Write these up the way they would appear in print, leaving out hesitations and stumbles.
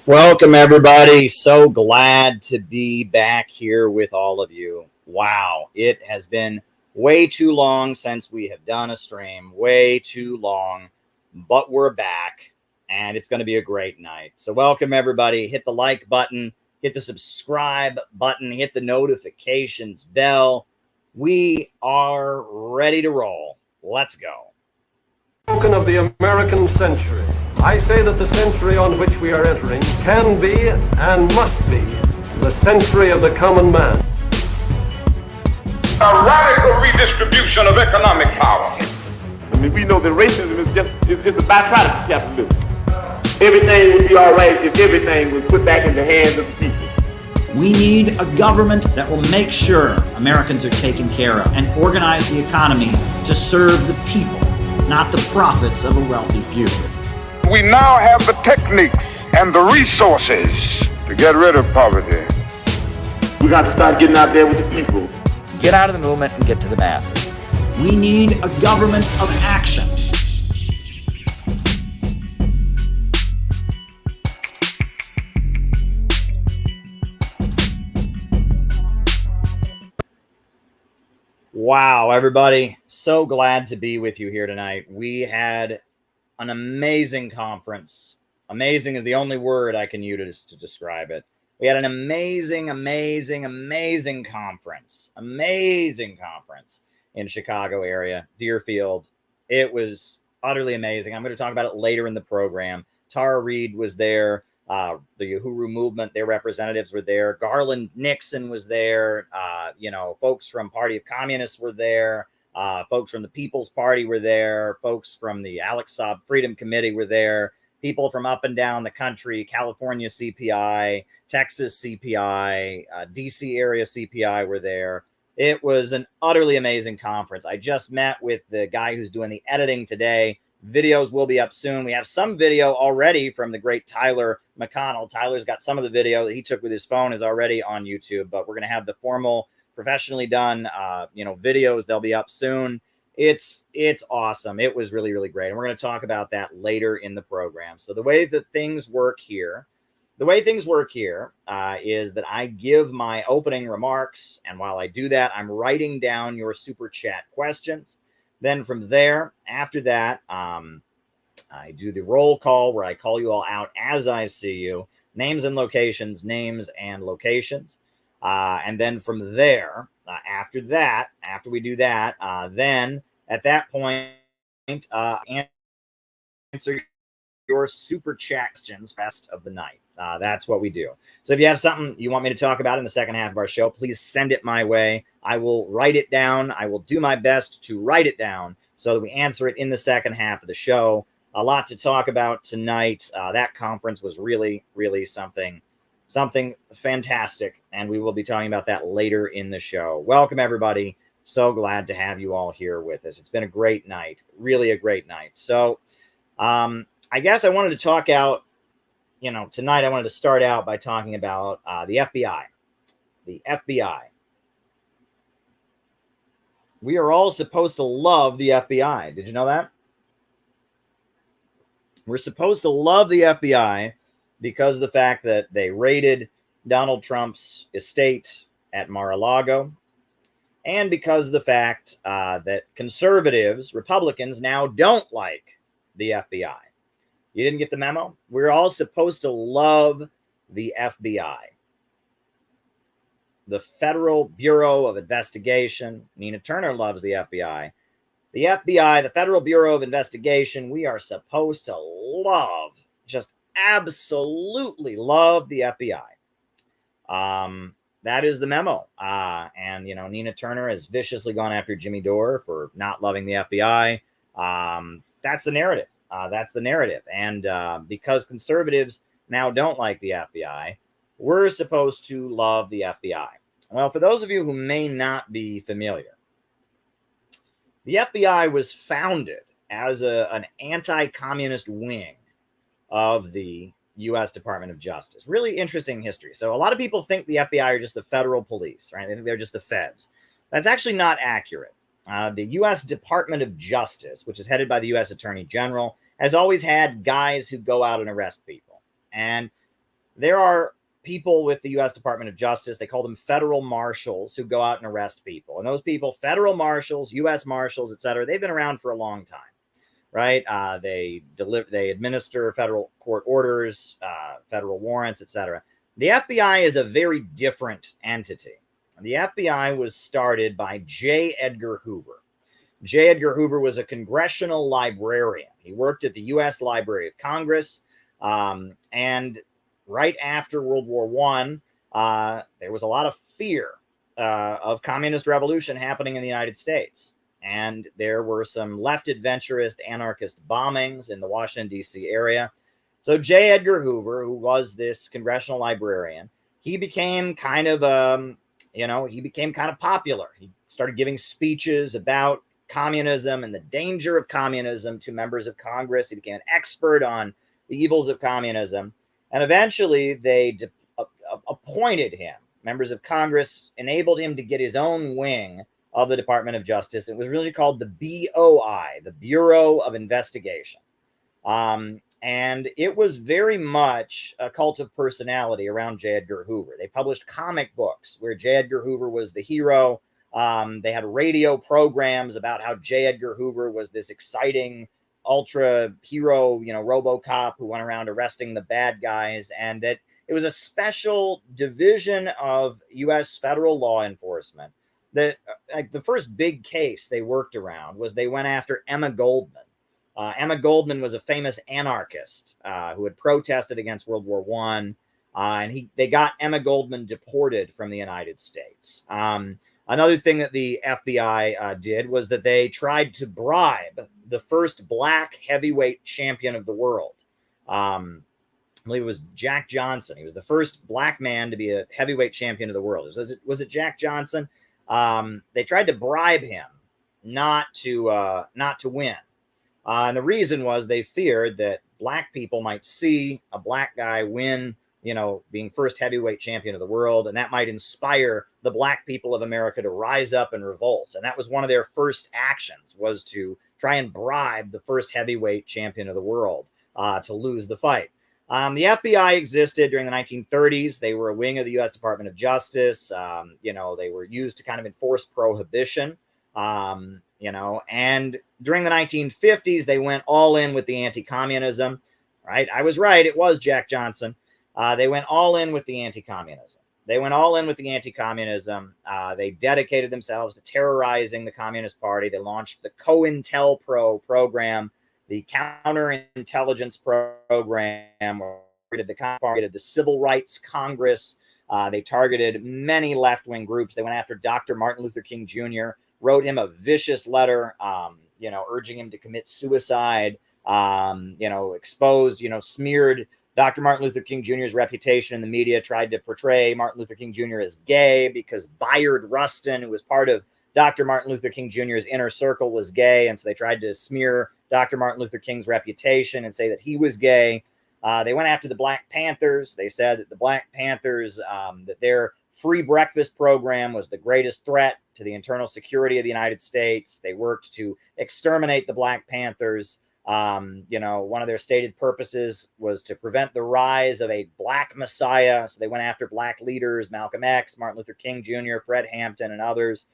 Welcome, everybody. So glad to be back here with all of you. Wow, it has been way too long since we have done a stream, way too long, but we're back, and it's going to be a great night. So welcome, everybody. Hit the like button, hit the subscribe button, hit the notifications bell. We are ready to roll. Let's go. Spoken of the American century. I say that the century on which we are entering can be and must be the century of the common man. A radical redistribution of economic power. I mean, we know that racism is just a byproduct of capitalism. Everything would be all right if everything was put back in the hands of the people. We need a government that will make sure Americans are taken care of and organize the economy to serve the people, not the profits of a wealthy few. We now have the techniques and the resources to get rid of poverty. We got to start getting out there with the people. Get out of the movement and get to the masses. We need a government of action. Wow, everybody. So glad to be with you here tonight. We had an amazing conference. Amazing is the only word I can use to describe it. We had an amazing conference. Amazing conference in Chicago area, Deerfield. It was utterly amazing. I'm going to talk about it later in the program. Tara Reid was there. The Uhuru movement, their representatives were there. Garland Nixon was there. Folks from Party of Communists were there. Folks from the People's Party were there. Folks from the Alex Saab Freedom Committee were there. People from up and down the country, California CPI, Texas CPI, DC area CPI were there. It was an utterly amazing conference. I just met with the guy who's doing the editing today. Videos will be up soon. We have some video already from the great Tyler McConnell. Tyler's got some of the video that he took with his phone is already on YouTube, but we're going to have the formal, professionally done, videos. They'll be up soon. It's awesome. It was really, really great. And we're going to talk about that later in the program. So the way that things work here, is that I give my opening remarks. And while I do that, I'm writing down your super chat questions. Then from there, after that, I do the roll call where I call you all out as I see you. Names and locations. And then from there, after we do that, then at that point, answer your super chat questions rest of the night. That's what we do. So if you have something you want me to talk about in the second half of our show, please send it my way. I will write it down. I will do my best to write it down so that we answer it in the second half of the show. A lot to talk about tonight. That conference was really, really something fantastic, and we will be talking about that later in the show. Welcome, everybody. So glad to have you all here with us. It's been a great night, really a great night. So I guess I wanted to talk out, tonight I wanted to start out by talking about the FBI. The FBI. We are all supposed to love the FBI. Did you know that? We're supposed to love the FBI because of the fact that they raided Donald Trump's estate at Mar-a-Lago, and because of the fact that conservatives, Republicans, now don't like the FBI. You didn't get the memo? We're all supposed to love the FBI. The Federal Bureau of Investigation. Nina Turner loves the FBI. The FBI, the Federal Bureau of Investigation, we are supposed to love, just absolutely love the FBI. That is the memo. And Nina Turner has viciously gone after Jimmy Dore for not loving the FBI. That's the narrative. And because conservatives now don't like the FBI, we're supposed to love the FBI. Well, for those of you who may not be familiar, the FBI was founded as an anti-communist wing of the U.S. Department of Justice. Really interesting history. So a lot of people think the FBI are just the federal police, right? They think they're just the feds. That's actually not accurate. The U.S. Department of Justice, which is headed by the U.S. Attorney General, has always had guys who go out and arrest people. And there are people with the U.S. Department of Justice. They call them federal marshals who go out and arrest people. And those people, federal marshals, U.S. marshals, et cetera, they've been around for a long time, right? They administer federal court orders, federal warrants, et cetera. The FBI is a very different entity. The FBI was started by J. Edgar Hoover. J. Edgar Hoover was a congressional librarian. He worked at the U.S. Library of Congress. And right after World War I, there was a lot of fear of communist revolution happening in the United States. And there were some left adventurist anarchist bombings in the Washington, D.C. area. So J. Edgar Hoover, who was this congressional librarian, he became kind of, popular. He started giving speeches about communism and the danger of communism to members of Congress. He became an expert on the evils of communism. And eventually they appointed him. Members of Congress enabled him to get his own wing of the Department of Justice. It was really called the BOI, the Bureau of Investigation. And it was very much a cult of personality around J. Edgar Hoover. They published comic books where J. Edgar Hoover was the hero. They had radio programs about how J. Edgar Hoover was this exciting ultra hero, RoboCop who went around arresting the bad guys, and that it was a special division of U.S. federal law enforcement. That the first big case they worked around was they went after Emma Goldman. Emma Goldman was a famous anarchist who had protested against World War I, and they got Emma Goldman deported from the United States. Another thing that the FBI did was that they tried to bribe the first black heavyweight champion of the world. I believe it was Jack Johnson. He was the first black man to be a heavyweight champion of the world. Was it Jack Johnson? They tried to bribe him not to win. And the reason was they feared that black people might see a black guy win, being first heavyweight champion of the world, and that might inspire the black people of America to rise up and revolt. And that was one of their first actions, was to try and bribe the first heavyweight champion of the world to lose the fight. The FBI existed during the 1930s. They were a wing of the U.S. Department of Justice. They were used to kind of enforce prohibition. And during the 1950s, they went all in with the anti-communism, right? I was right. It was Jack Johnson. They went all in with the anti-communism. They dedicated themselves to terrorizing the Communist Party. They launched the COINTELPRO program, the counterintelligence program, targeted the Civil Rights Congress. They targeted many left-wing groups. They went after Dr. Martin Luther King Jr., wrote him a vicious letter, urging him to commit suicide, exposed, smeared Dr. Martin Luther King Jr.'s reputation in the media, tried to portray Martin Luther King Jr. as gay because Bayard Rustin, who was part of Dr. Martin Luther King Jr.'s inner circle, was gay. And so they tried to smear Dr. Martin Luther King's reputation and say that he was gay. They went after the Black Panthers. They said that the Black Panthers, that their free breakfast program was the greatest threat to the internal security of the United States. They worked to exterminate the Black Panthers. One of their stated purposes was to prevent the rise of a black messiah. So they went after black leaders, Malcolm X, Martin Luther King Jr., Fred Hampton, and others.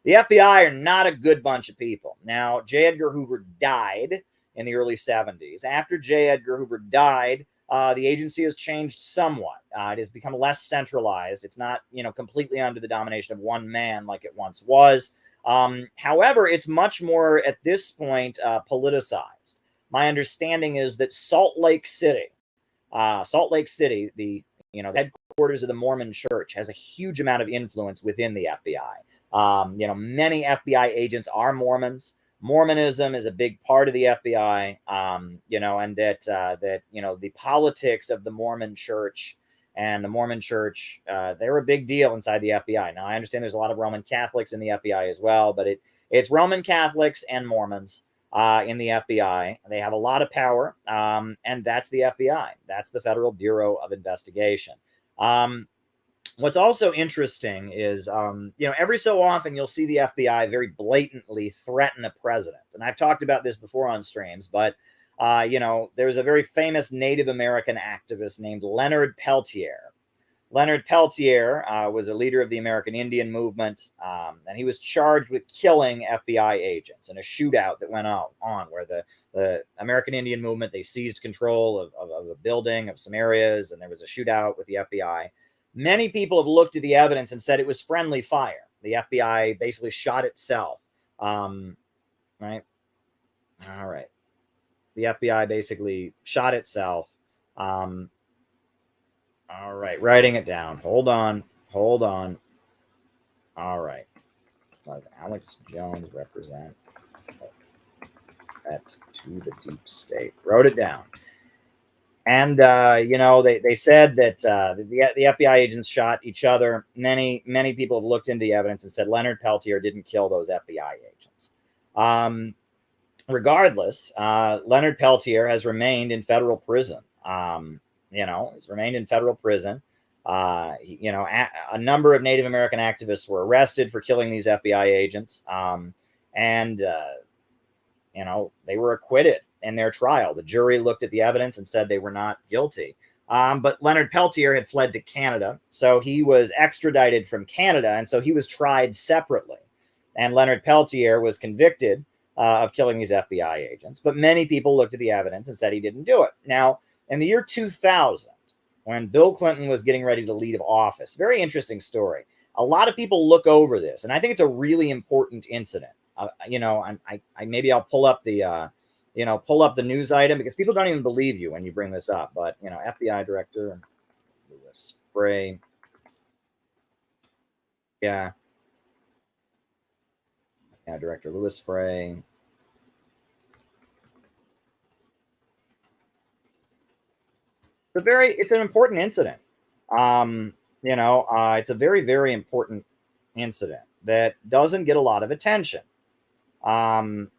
The FBI are not a good bunch of people. Now, J. Edgar Hoover died in the early 70s. After J. Edgar Hoover died, the agency has changed somewhat. It has become less centralized. It's not, completely under the domination of one man like it once was. However, it's much more at this point politicized. My understanding is that Salt Lake City, the headquarters of the Mormon Church, has a huge amount of influence within the FBI. Many FBI agents are Mormons. Mormonism is a big part of the FBI, and that the politics of the Mormon Church and the Mormon Church, they're a big deal inside the FBI. Now, I understand there's a lot of Roman Catholics in the FBI as well, but it's Roman Catholics and Mormons in the FBI. They have a lot of power, and that's the FBI. That's the Federal Bureau of Investigation. What's also interesting is, every so often you'll see the FBI very blatantly threaten a president. And I've talked about this before on streams, but There was a very famous Native American activist named Leonard Peltier. Leonard Peltier was a leader of the American Indian movement, and he was charged with killing FBI agents in a shootout that went on where the American Indian movement, they seized control of a building, of some areas, and there was a shootout with the FBI. Many people have looked at the evidence and said it was friendly fire. The FBI basically shot itself. Right? All right. The FBI basically shot itself. All right, writing it down. Hold on. All right. Does Alex Jones represent that to the deep state? Wrote it down. And, they said that the FBI agents shot each other. Many people have looked into the evidence and said Leonard Peltier didn't kill those FBI agents. Regardless, Leonard Peltier has remained in federal prison. He's remained in federal prison. A number of Native American activists were arrested for killing these FBI agents. They were acquitted in their trial. The jury looked at the evidence and said they were not guilty. But Leonard Peltier had fled to Canada, so he was extradited from Canada, and so he was tried separately. And Leonard Peltier was convicted of killing these FBI agents. But many people looked at the evidence and said he didn't do it. Now, in the year 2000, when Bill Clinton was getting ready to leave office, very interesting story. A lot of people look over this, and I think it's a really important incident. Maybe I'll pull up the news item because people don't even believe you when you bring this up. But FBI Director Louis Frey, Director Louis Frey. It's an important incident. It's a very, very important incident that doesn't get a lot of attention. And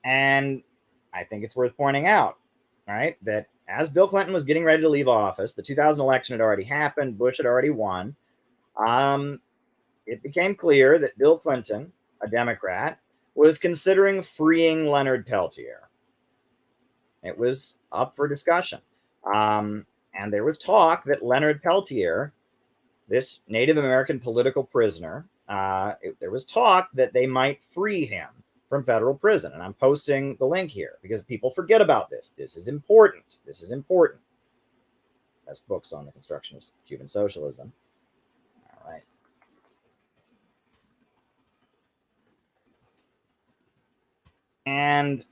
I think it's worth pointing out, right, that as Bill Clinton was getting ready to leave office, the 2000 election had already happened, Bush had already won. It became clear that Bill Clinton, a Democrat, was considering freeing Leonard Peltier. It was up for discussion. And there was talk that Leonard Peltier, this Native American political prisoner, there was talk that they might free him from federal prison. And I'm posting the link here because people forget about this. This is important. Best books on the construction of Cuban socialism. All right. And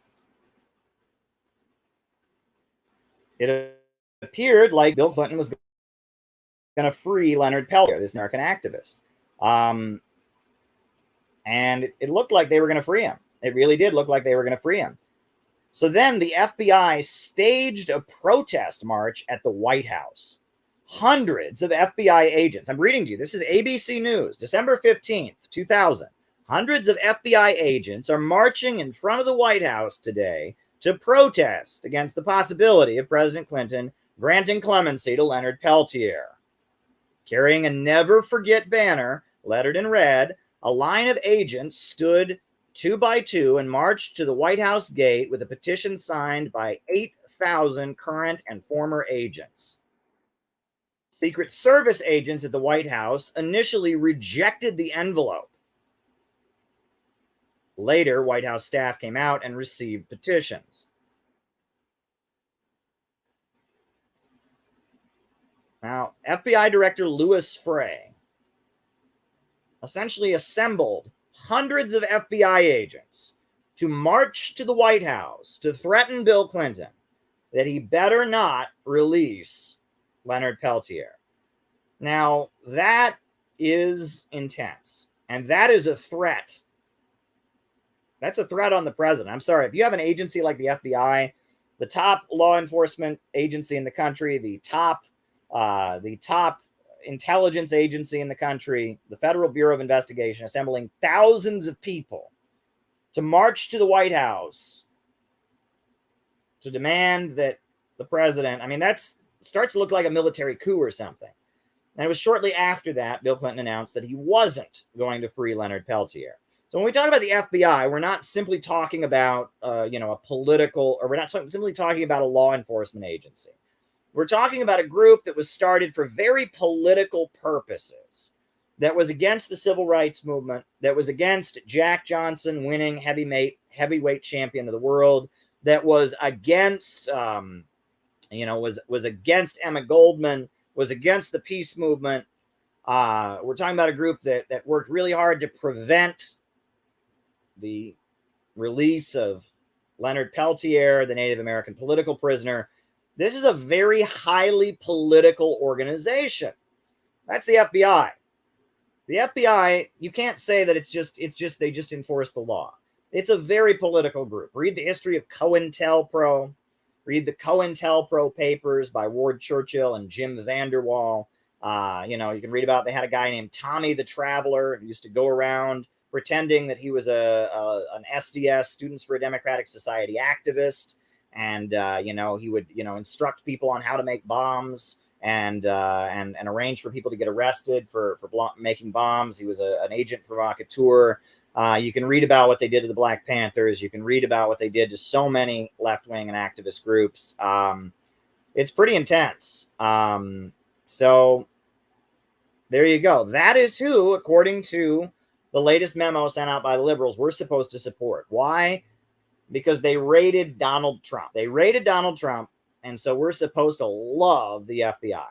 it appeared like Bill Clinton was going to free Leonard Peltier, this American activist. And it looked like they were going to free him. It really did look like they were going to free him. So then the FBI staged a protest march at the White House. Hundreds of FBI agents. I'm reading to you. This is ABC News, December 15th, 2000. Hundreds of FBI agents are marching in front of the White House today to protest against the possibility of President Clinton granting clemency to Leonard Peltier. Carrying a Never Forget banner, lettered in red, a line of agents stood 2 by 2 and marched to the White House gate with a petition signed by 8,000 current and former agents. Secret Service agents at the White House initially rejected the envelope. Later, White House staff came out and received petitions. Now, FBI Director Louis Frey essentially assembled hundreds of FBI agents to march to the White House to threaten Bill Clinton that he better not release Leonard Peltier. Now, that is intense, and that is a threat. That's a threat on the president. I'm sorry, if you have an agency like the FBI, the top law enforcement agency in the country, the top intelligence agency in the country, the Federal Bureau of Investigation, assembling thousands of people to march to the White House to demand that the president, that starts to look like a military coup or something. And it was shortly after that Bill Clinton announced that he wasn't going to free Leonard Peltier. So when we talk about the FBI, we're not simply talking about, a political, or we're not simply talking about a law enforcement agency. We're talking about a group that was started for very political purposes, that was against the civil rights movement, that was against Jack Johnson winning heavyweight champion of the world, that was against, was against Emma Goldman, was against the peace movement. We're talking about a group that worked really hard to prevent the release of Leonard Peltier, the Native American political prisoner. This is a very highly political organization. That's the FBI. The FBI, you can't say that it's just they just enforce the law. It's a very political group. Read the history of COINTELPRO. Read the COINTELPRO papers by Ward Churchill and Jim Vanderwall. You can read about, they had a guy named Tommy the Traveler who used to go around pretending that he was an SDS, Students for a Democratic Society activist. And, he would, instruct people on how to make bombs and arrange for people to get arrested for making bombs. He was an agent provocateur. You can read about what they did to the Black Panthers. You can read about what they did to so many left-wing and activist groups. It's pretty intense. So there you go. That is who, according to the latest memo sent out by the liberals, we're supposed to support. Why? Because they raided Donald Trump. And so we're supposed to love the FBI.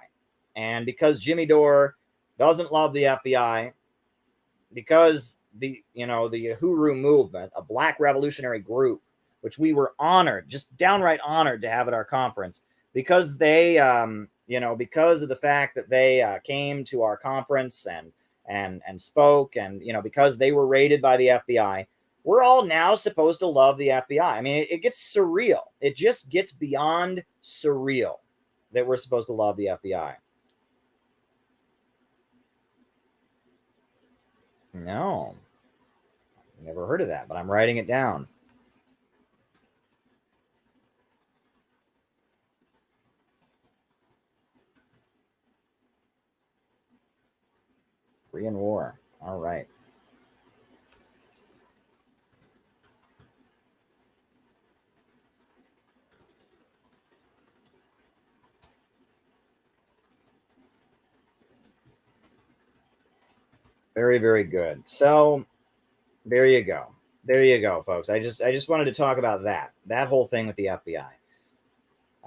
And because Jimmy Dore doesn't love the FBI, because the Uhuru movement, a black revolutionary group, which we were honored, just downright honored to have at our conference, because they, because of the fact that they came to our conference and spoke, and, because they were raided by the FBI, we're all now supposed to love the FBI. I mean, it gets surreal. It just gets beyond surreal that we're supposed to love the FBI. No, never heard of that, but I'm writing it down. Korean War. All right. Very, very good. So there you go. There you go, folks. I just wanted to talk about that whole thing with the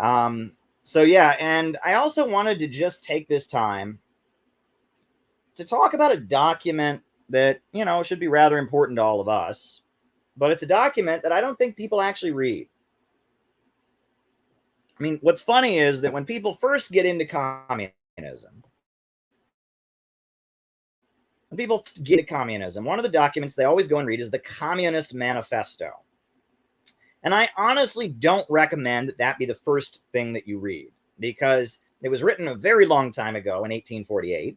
FBI. So yeah, and I also wanted to just take this time to talk about a document that, should be rather important to all of us, but it's a document that I don't think people actually read. I mean, what's funny is that when people first get into communism, one of the documents they always go and read is the Communist Manifesto. And I honestly don't recommend that be the first thing that you read, because it was written a very long time ago in 1848.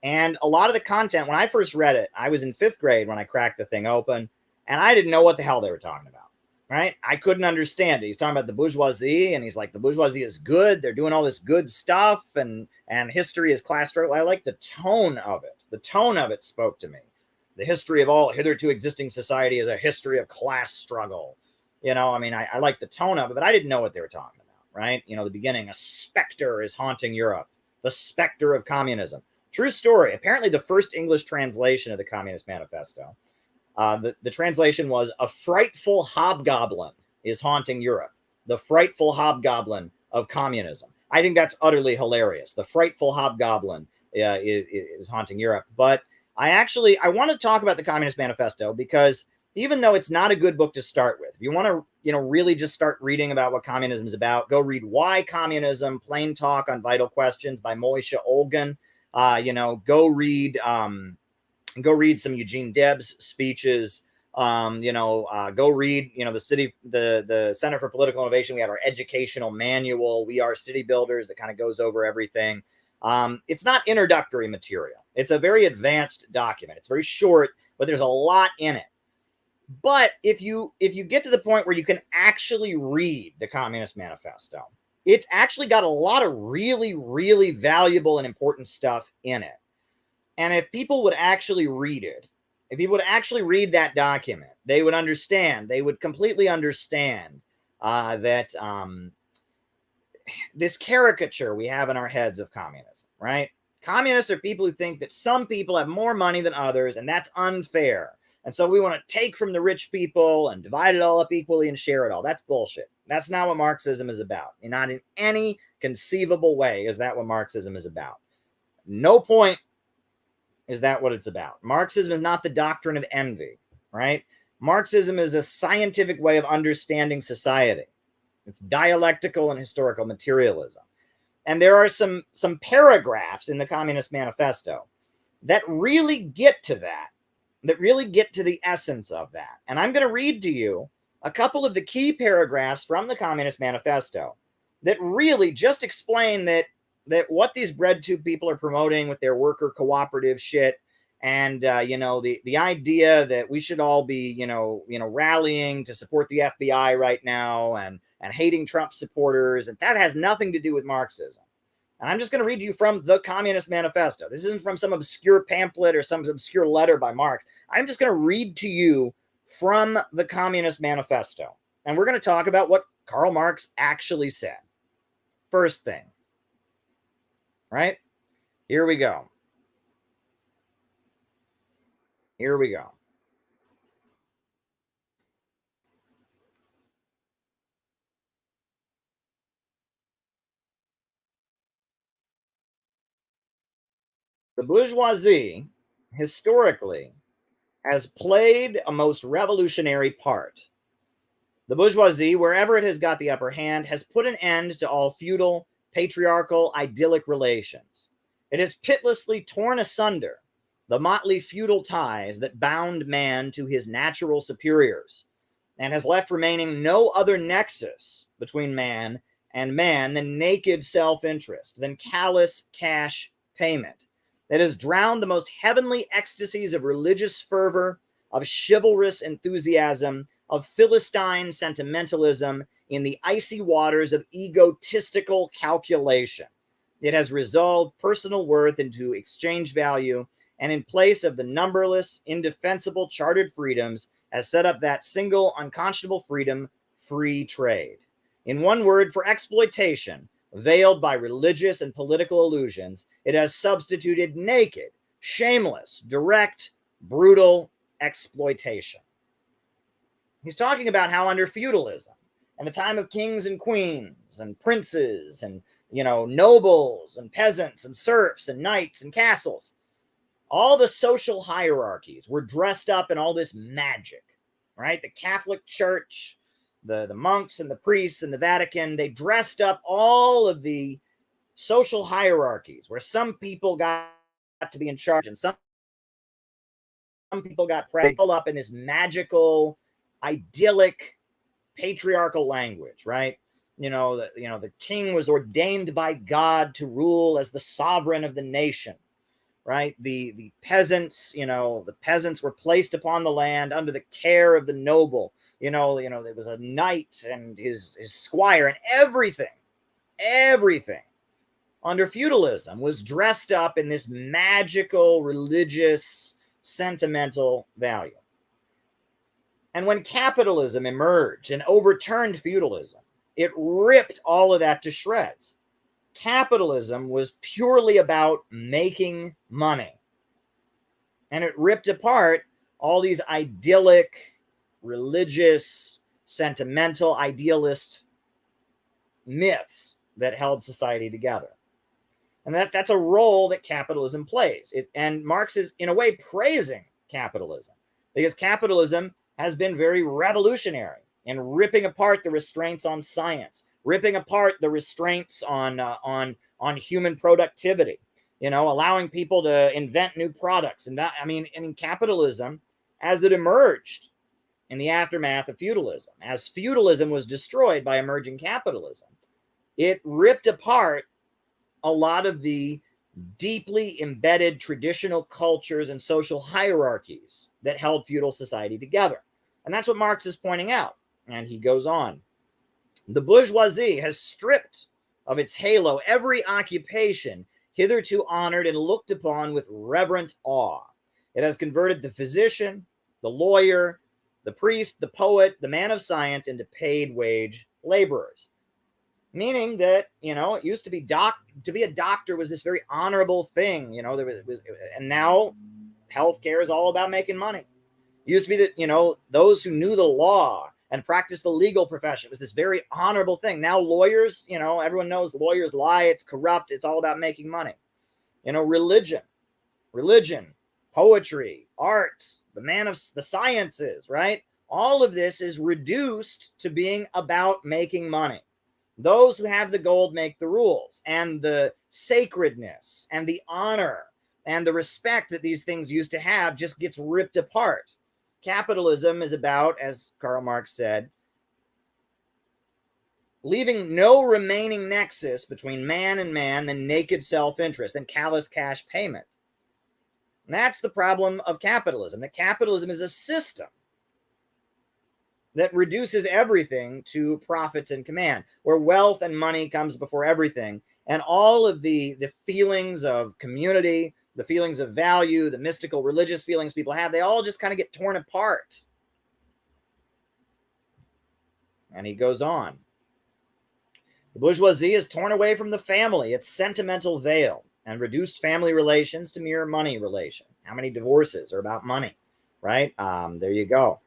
And a lot of the content, when I first read it, I was in 5th grade when I cracked the thing open, and I didn't know what the hell they were talking about, right? I couldn't understand it. He's talking about the bourgeoisie, and he's like, the bourgeoisie is good. They're doing all this good stuff, and history is class struggle. I like the tone of it. The tone of it spoke to me. The history of all hitherto existing society is a history of class struggle. I like the tone of it, but I didn't know what they were talking about, right? The beginning, a specter is haunting Europe, the specter of communism. True story. Apparently, the first English translation of the Communist Manifesto, the translation was, a frightful hobgoblin is haunting Europe. The frightful hobgoblin of communism. I think that's utterly hilarious. The frightful hobgoblin is haunting Europe. But I want to talk about the Communist Manifesto, because even though it's not a good book to start with, if you want to, really just start reading about what communism is about, go read Why Communism, Plain Talk on Vital Questions by Moishe Olgin. Go read some Eugene Debs speeches. Go read, the Center for Political Innovation. We have our educational manual. We Are City Builders, that kind of goes over everything. It's not introductory material. It's a very advanced document. It's very short, but there's a lot in it. But if you get to the point where you can actually read the Communist Manifesto, it's actually got a lot of really, really valuable and important stuff in it. And if people would actually read it, if people would actually read that document, they would understand, they would completely understand that this caricature we have in our heads of communism, right? Communists are people who think that some people have more money than others, and that's unfair. And so we want to take from the rich people and divide it all up equally and share it all. That's bullshit. That's not what Marxism is about. And not in any conceivable way is that what Marxism is about. No point is that what it's about. Marxism is not the doctrine of envy, right? Marxism is a scientific way of understanding society. It's dialectical and historical materialism. And there are some paragraphs in the Communist Manifesto that really get to that really get to the essence of that. And I'm going to read to you a couple of the key paragraphs from the Communist Manifesto that really just explain that what these bread tube people are promoting with their worker cooperative shit, and the idea that we should all be rallying to support the FBI right now and hating Trump supporters, and that has nothing to do with Marxism. And I'm just going to read to you from the Communist Manifesto. This isn't from some obscure pamphlet or some obscure letter by Marx. I'm just going to read to you from the Communist Manifesto. And we're going to talk about what Karl Marx actually said. First thing. Right? Here we go. Here we go. The bourgeoisie, historically, has played a most revolutionary part. The bourgeoisie, wherever it has got the upper hand, has put an end to all feudal, patriarchal, idyllic relations. It has pitilessly torn asunder the motley feudal ties that bound man to his natural superiors, and has left remaining no other nexus between man and man than naked self-interest, than callous cash payment, that has drowned the most heavenly ecstasies of religious fervor, of chivalrous enthusiasm, of Philistine sentimentalism in the icy waters of egotistical calculation. It has resolved personal worth into exchange value, and in place of the numberless, indefensible chartered freedoms, has set up that single unconscionable freedom, free trade. In one word, for exploitation, veiled by religious and political illusions, it has substituted naked, shameless, direct, brutal exploitation. He's talking about how under feudalism and the time of kings and queens and princes and nobles and peasants and serfs and knights and castles, all the social hierarchies were dressed up in all this magic, right? The Catholic Church, the monks and the priests and the Vatican, they dressed up all of the social hierarchies where some people got to be in charge and some people got all up in this magical, idyllic, patriarchal language, right? The king was ordained by God to rule as the sovereign of the nation, right? The peasants, the peasants were placed upon the land under the care of the noble. There was a knight and his squire, and everything under feudalism was dressed up in this magical, religious, sentimental value. And when capitalism emerged and overturned feudalism, it ripped all of that to shreds. Capitalism was purely about making money. And it ripped apart all these idyllic, religious, sentimental, idealist myths that held society together. And that's a role that capitalism plays. And Marx is, in a way, praising capitalism, because capitalism has been very revolutionary in ripping apart the restraints on science, ripping apart the restraints on human productivity, allowing people to invent new products. And capitalism, as it emerged in the aftermath of feudalism, as feudalism was destroyed by emerging capitalism, it ripped apart a lot of the deeply embedded traditional cultures and social hierarchies that held feudal society together. And that's what Marx is pointing out. And he goes on. The bourgeoisie has stripped of its halo every occupation hitherto honored and looked upon with reverent awe. It has converted the physician, the lawyer, the priest, the poet, the man of science into paid wage laborers. Meaning that, it used to be to be a doctor was this very honorable thing, and now healthcare is all about making money. It used to be that, those who knew the law and practiced the legal profession was this very honorable thing. Now lawyers, everyone knows lawyers lie, it's corrupt, it's all about making money. Religion, poetry, art, the man of the sciences, right? All of this is reduced to being about making money. Those who have the gold make the rules, and the sacredness and the honor and the respect that these things used to have just gets ripped apart. Capitalism is about, as Karl Marx said, leaving no remaining nexus between man and man than naked self-interest and callous cash payment. And that's the problem of capitalism, that capitalism is a system that reduces everything to profits and command, where wealth and money comes before everything, and all of the feelings of community, the feelings of value, the mystical religious feelings people have, they all just kind of get torn apart. And he goes on. The bourgeoisie is torn away from the family, its sentimental veil, and reduced family relations to mere money relation. How many divorces are about money, right? There you go.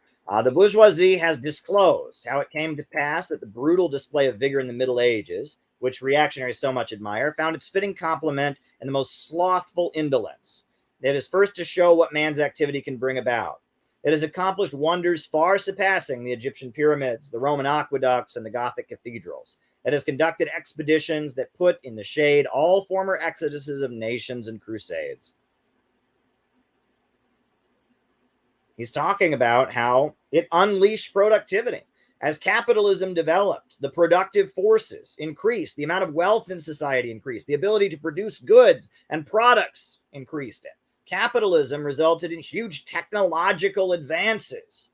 The bourgeoisie has disclosed how it came to pass that the brutal display of vigor in the Middle Ages, which reactionaries so much admire, found its fitting complement in the most slothful indolence. It is first to show what man's activity can bring about. It has accomplished wonders far surpassing the Egyptian pyramids, the Roman aqueducts, and the Gothic cathedrals. It has conducted expeditions that put in the shade all former exoduses of nations and crusades. He's talking about how it unleashed productivity. As capitalism developed, the productive forces increased, the amount of wealth in society increased, the ability to produce goods and products increased. Capitalism resulted in huge technological advances.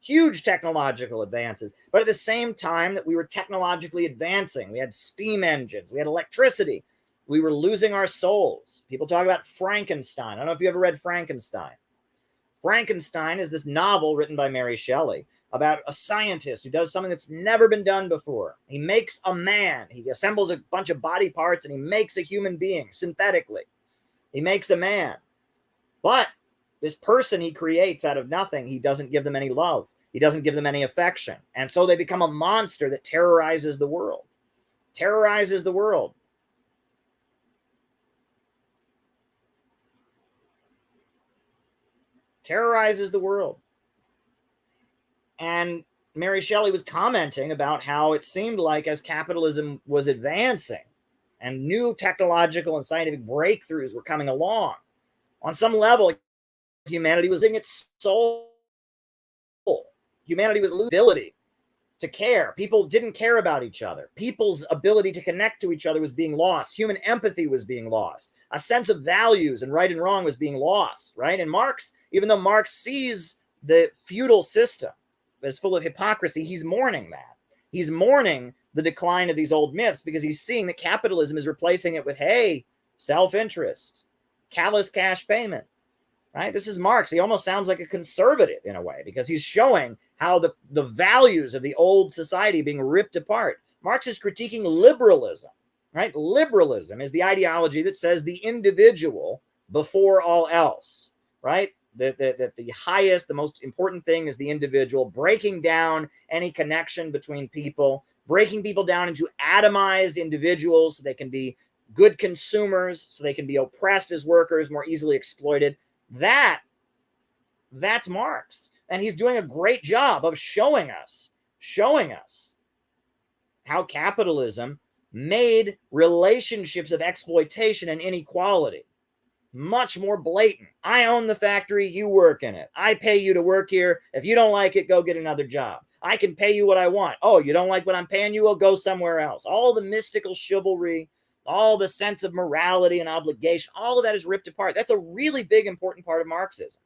But at the same time that we were technologically advancing, we had steam engines, we had electricity, we were losing our souls. People talk about Frankenstein. I don't know if you ever read Frankenstein. Frankenstein is this novel written by Mary Shelley about a scientist who does something that's never been done before. He makes a man. He assembles a bunch of body parts and he makes a human being synthetically. He makes a man. But this person he creates out of nothing, he doesn't give them any love. He doesn't give them any affection. And so they become a monster that terrorizes the world. Terrorizes the world. Terrorizes the world. And Mary Shelley was commenting about how it seemed like as capitalism was advancing and new technological and scientific breakthroughs were coming along, on some level, humanity was losing its soul. Humanity was losing the ability to care. People didn't care about each other. People's ability to connect to each other was being lost. Human empathy was being lost. A sense of values and right and wrong was being lost, right? And Marx, even though Marx sees the feudal system as full of hypocrisy, he's mourning that. He's mourning the decline of these old myths because he's seeing that capitalism is replacing it with, hey, self-interest, callous cash payment, right? This is Marx. He almost sounds like a conservative in a way because he's showing how the values of the old society are being ripped apart. Marx is critiquing liberalism, right? Liberalism is the ideology that says the individual before all else, right? That the highest, the most important thing is the individual, breaking down any connection between people, breaking people down into atomized individuals so they can be good consumers, so they can be oppressed as workers, more easily exploited. That's Marx. And he's doing a great job of showing us how capitalism made relationships of exploitation and inequality much more blatant. I own the factory, you work in it. I pay you to work here. If you don't like it, go get another job. I can pay you what I want. Oh, you don't like what I'm paying you? Well, go somewhere else. All the mystical chivalry, all the sense of morality and obligation, all of that is ripped apart. That's a really big, important part of Marxism.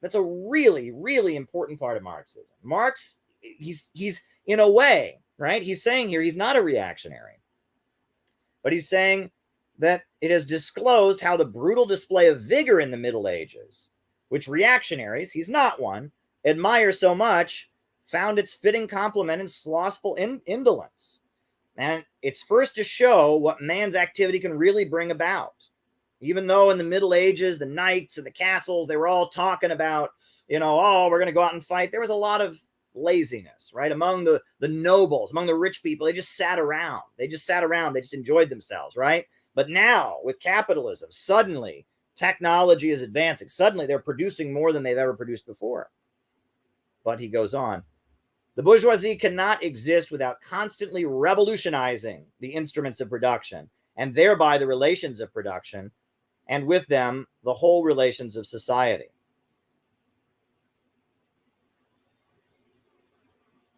That's a really, really important part of Marxism. Marx, he's in a way, right? He's saying here he's not a reactionary, but he's saying that it has disclosed how the brutal display of vigor in the Middle Ages, which reactionaries, he's not one, admire so much, found its fitting complement in slothful indolence. And it's first to show what man's activity can really bring about. Even though in the Middle Ages, the knights and the castles, they were all talking about, oh, we're going to go out and fight. There was a lot of laziness, right? Among the nobles, among the rich people, they just sat around. They just enjoyed themselves, right? But now with capitalism, suddenly technology is advancing. Suddenly they're producing more than they've ever produced before. But he goes on, the bourgeoisie cannot exist without constantly revolutionizing the instruments of production and thereby the relations of production, and with them, the whole relations of society.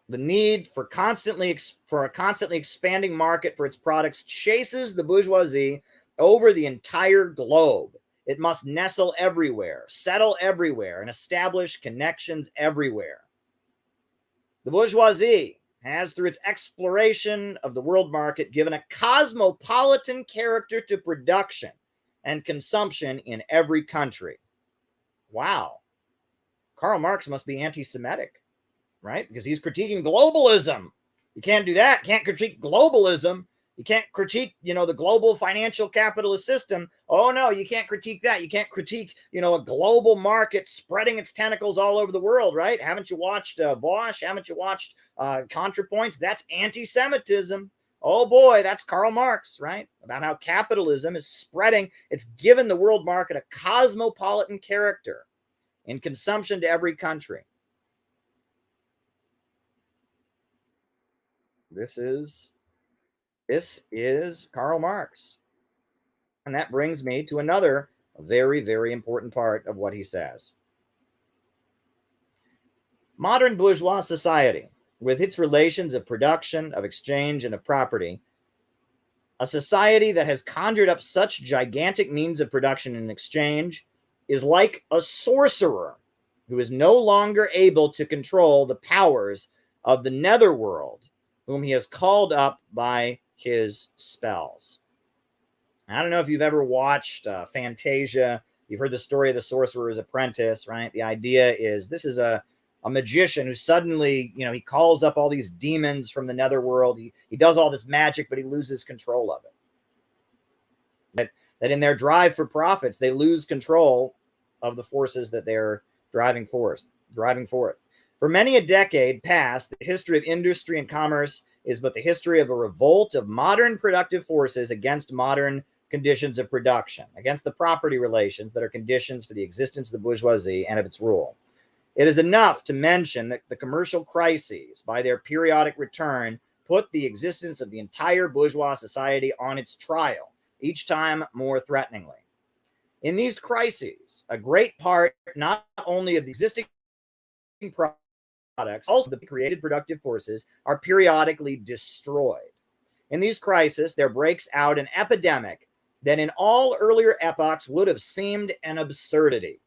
The need for a constantly expanding market for its products chases the bourgeoisie over the entire globe. It must nestle everywhere, settle everywhere, and establish connections everywhere. The bourgeoisie has, through its exploration of the world market, given a cosmopolitan character to production and consumption in every country. Wow. Karl Marx must be anti-Semitic, right? Because he's critiquing globalism. You can't do that. Can't critique globalism. You can't critique, the global financial capitalist system. Oh, no, you can't critique that. You can't critique, a global market spreading its tentacles all over the world, right? Haven't you watched Bosch? Haven't you watched ContraPoints? That's anti-Semitism. Oh, boy, that's Karl Marx, right? About how capitalism is spreading. It's given the world market a cosmopolitan character in consumption to every country. This is Karl Marx. And that brings me to another very, very important part of what he says. Modern bourgeois society, with its relations of production, of exchange, and of property, a society that has conjured up such gigantic means of production and exchange, is like a sorcerer who is no longer able to control the powers of the netherworld, whom he has called up by his spells. I don't know if you've ever watched Fantasia. You've heard the story of the Sorcerer's Apprentice, right? The idea is this is a magician who suddenly, he calls up all these demons from the netherworld. He does all this magic, but he loses control of it. That in their drive for profits, they lose control of the forces that they're driving forth. For many a decade past, the history of industry and commerce is but the history of a revolt of modern productive forces against modern conditions of production, against the property relations that are conditions for the existence of the bourgeoisie and of its rule. It is enough to mention that the commercial crises, by their periodic return, put the existence of the entire bourgeois society on its trial, each time more threateningly. In these crises, a great part not only of the existing products, also the created productive forces, are periodically destroyed. In these crises, there breaks out an epidemic that in all earlier epochs would have seemed an absurdity.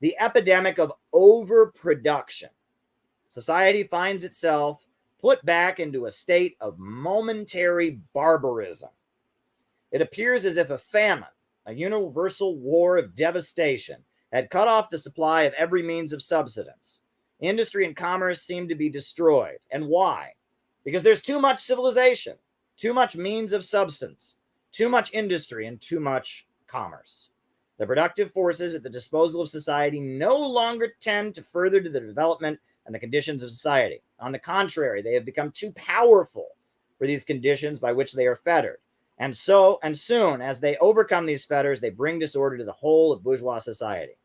The epidemic of overproduction. Society finds itself put back into a state of momentary barbarism. It appears as if a famine, a universal war of devastation, had cut off the supply of every means of subsistence. Industry and commerce seem to be destroyed. And why? Because there's too much civilization, too much means of substance, too much industry, and too much commerce. The productive forces at the disposal of society no longer tend to further to the development and the conditions of society. On the contrary, they have become too powerful for these conditions by which they are fettered. And soon as they overcome these fetters, they bring disorder to the whole of bourgeois society.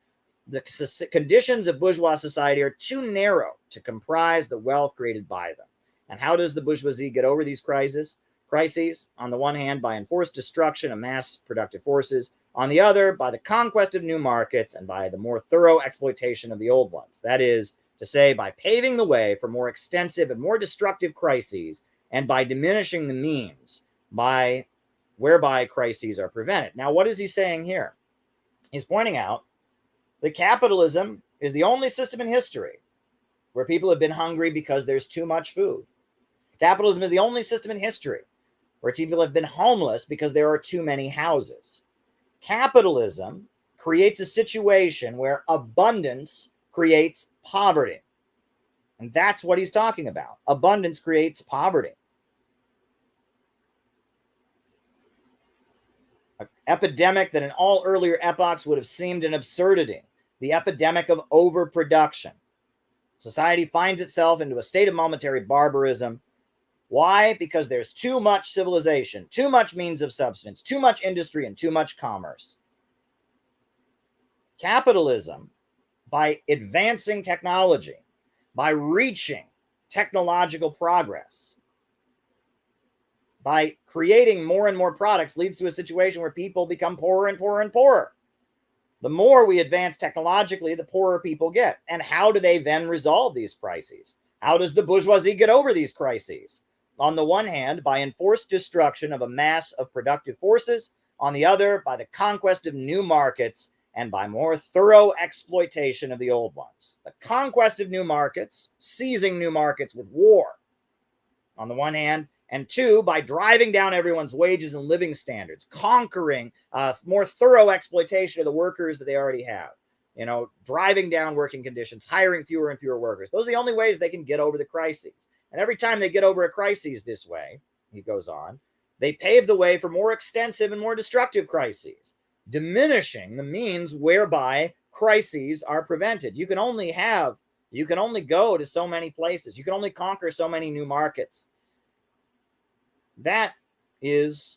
The conditions of bourgeois society are too narrow to comprise the wealth created by them. And how does the bourgeoisie get over these crises? On the one hand, by enforced destruction of mass productive forces. On the other, by the conquest of new markets and by the more thorough exploitation of the old ones. That is to say, by paving the way for more extensive and more destructive crises, and by diminishing the means whereby crises are prevented. Now, what is he saying here? He's pointing out that capitalism is the only system in history where people have been hungry because there's too much food. Capitalism is the only system in history where people have been homeless because there are too many houses. Capitalism creates a situation where abundance creates poverty. And that's what he's talking about. Abundance creates poverty. An epidemic that in all earlier epochs would have seemed an absurdity. The epidemic of overproduction. Society finds itself into a state of momentary barbarism. Why? Because there's too much civilization, too much means of subsistence, too much industry, and too much commerce. Capitalism, by advancing technology, by reaching technological progress, by creating more and more products, leads to a situation where people become poorer and poorer and poorer. The more we advance technologically, the poorer people get. And how do they then resolve these crises? How does the bourgeoisie get over these crises? On the one hand, by enforced destruction of a mass of productive forces. On the other, by the conquest of new markets and by more thorough exploitation of the old ones. The conquest of new markets, seizing new markets with war, on the one hand, and two, by driving down everyone's wages and living standards, conquering more thorough exploitation of the workers that they already have. You know, driving down working conditions, hiring fewer and fewer workers. Those are the only ways they can get over the crises. And every time they get over a crisis this way, he goes on, they pave the way for more extensive and more destructive crises, diminishing the means whereby crises are prevented. You can only go to so many places. You can only conquer so many new markets. That is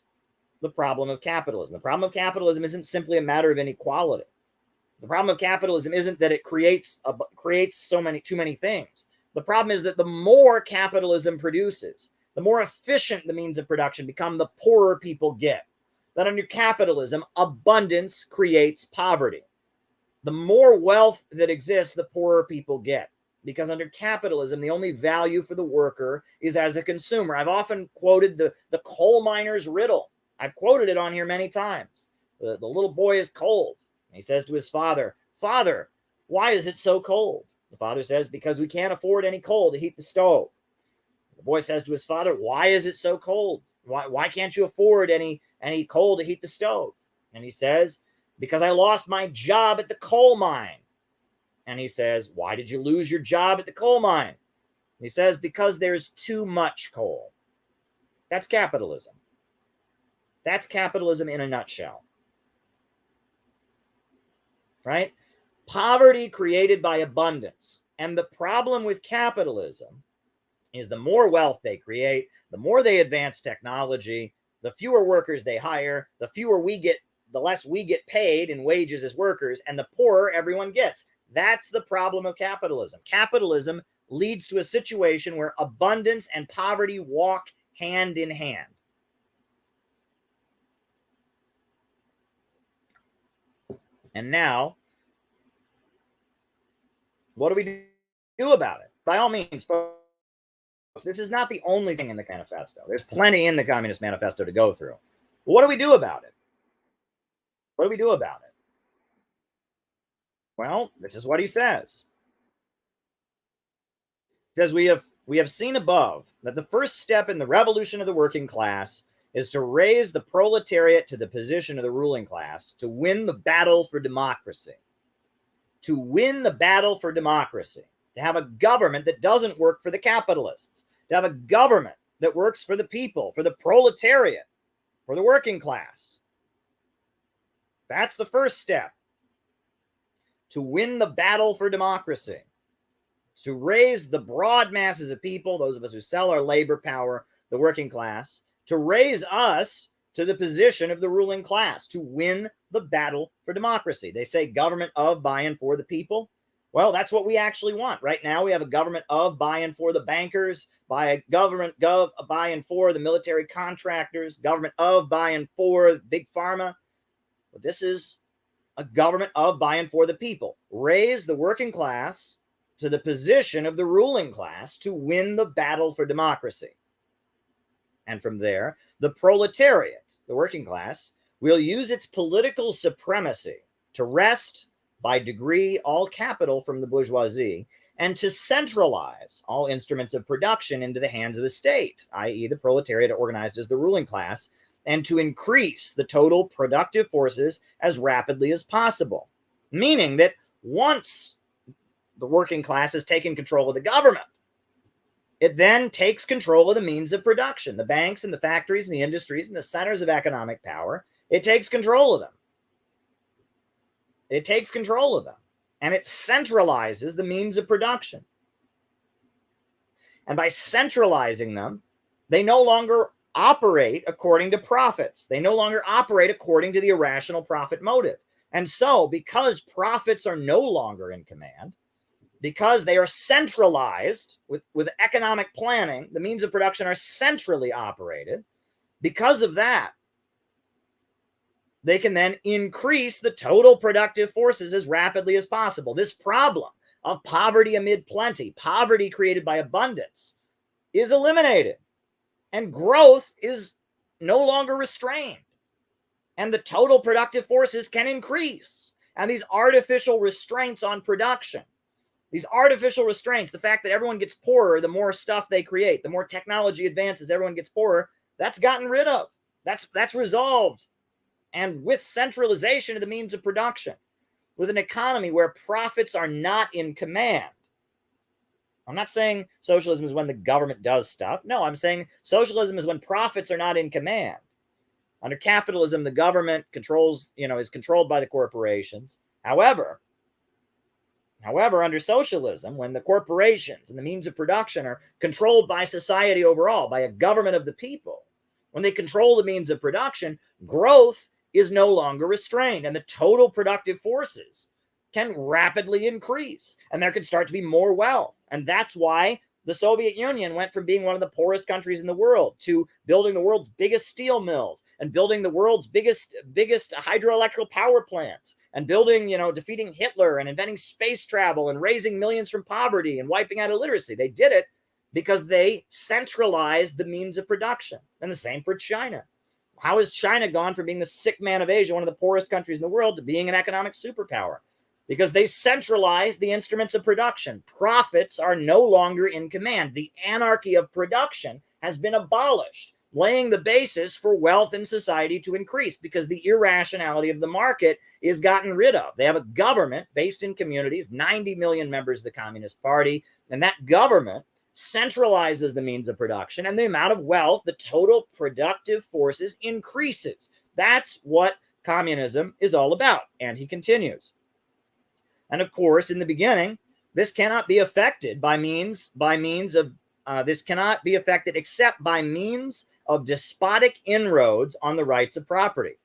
the problem of capitalism. The problem of capitalism isn't simply a matter of inequality. The problem of capitalism isn't that it creates too many things. The problem is that the more capitalism produces, the more efficient the means of production become, the poorer people get. That under capitalism, abundance creates poverty. The more wealth that exists, the poorer people get. Because under capitalism, the only value for the worker is as a consumer. I've often quoted the coal miner's riddle. I've quoted it on here many times. The little boy is cold. He says to his father, "Father, why is it so cold?" The father says, "Because we can't afford any coal to heat the stove." The boy says to his father, "Why is it so cold? Why can't you afford any coal to heat the stove?" And he says, "Because I lost my job at the coal mine." And he says, "Why did you lose your job at the coal mine?" He says, "Because there's too much coal." That's capitalism. That's capitalism in a nutshell. Right? Poverty created by abundance. And the problem with capitalism is the more wealth they create, the more they advance technology, the fewer workers they hire, the less we get paid in wages as workers, and the poorer everyone gets. That's the problem of capitalism. Capitalism leads to a situation where abundance and poverty walk hand in hand. And now, what do we do about it? By all means, folks, this is not the only thing in the manifesto. There's plenty in the Communist Manifesto to go through. But what do we do about it? What do we do about it? Well, this is what he says. He says, we have seen above that the first step in the revolution of the working class is to raise the proletariat to the position of the ruling class, to win the battle for democracy. To win the battle for democracy. To have a government that doesn't work for the capitalists. To have a government that works for the people, for the proletariat, for the working class. That's the first step. To win the battle for democracy. To raise the broad masses of people, those of us who sell our labor power, the working class, to raise us to the position of the ruling class, to win the battle for democracy. They say government of, by, and for the people. Well, that's what we actually want. Right now, we have a government of, by, and for the bankers, by a government gov, by, and for the military contractors, government of, by, and for big pharma. But this is a government of, by, and for the people. Raise the working class to the position of the ruling class to win the battle for democracy. And from there, the proletariat, the working class, will use its political supremacy to wrest by degree all capital from the bourgeoisie and to centralize all instruments of production into the hands of the state, i.e., the proletariat organized as the ruling class, and to increase the total productive forces as rapidly as possible. Meaning that once the working class has taken control of the government, it then takes control of the means of production, the banks and the factories and the industries and the centers of economic power. It takes control of them. It takes control of them. And it centralizes the means of production. And by centralizing them, they no longer operate according to profits. They no longer operate according to the irrational profit motive. And so, because profits are no longer in command, because they are centralized with economic planning, the means of production are centrally operated. Because of that, they can then increase the total productive forces as rapidly as possible. This problem of poverty amid plenty, poverty created by abundance, is eliminated. And growth is no longer restrained. And the total productive forces can increase. And these artificial restraints on production, these artificial restraints, the fact that everyone gets poorer the more stuff they create, the more technology advances, everyone gets poorer, that's gotten rid of. That's resolved. And with centralization of the means of production, with an economy where profits are not in command. I'm not saying socialism is when the government does stuff. No, I'm saying socialism is when profits are not in command. Under capitalism, the government controls, is controlled by the corporations. However, under socialism, when the corporations and the means of production are controlled by society overall, by a government of the people, when they control the means of production, growth is no longer restrained, and the total productive forces can rapidly increase, and there can start to be more wealth. And that's why the Soviet Union went from being one of the poorest countries in the world to building the world's biggest steel mills and building the world's biggest hydroelectric power plants and building, defeating Hitler and inventing space travel and raising millions from poverty and wiping out illiteracy. They did it because they centralized the means of production. And the same for China. How has China gone from being the sick man of Asia, one of the poorest countries in the world, to being an economic superpower? Because they centralized the instruments of production. Profits are no longer in command. The anarchy of production has been abolished, laying the basis for wealth in society to increase because the irrationality of the market is gotten rid of. They have a government based in communities, 90 million members of the Communist Party, and that government centralizes the means of production, and the amount of wealth, the total productive forces, increases. That's what communism is all about. And he continues. And of course, in the beginning, this cannot be affected this cannot be affected except by means of despotic inroads on the rights of property,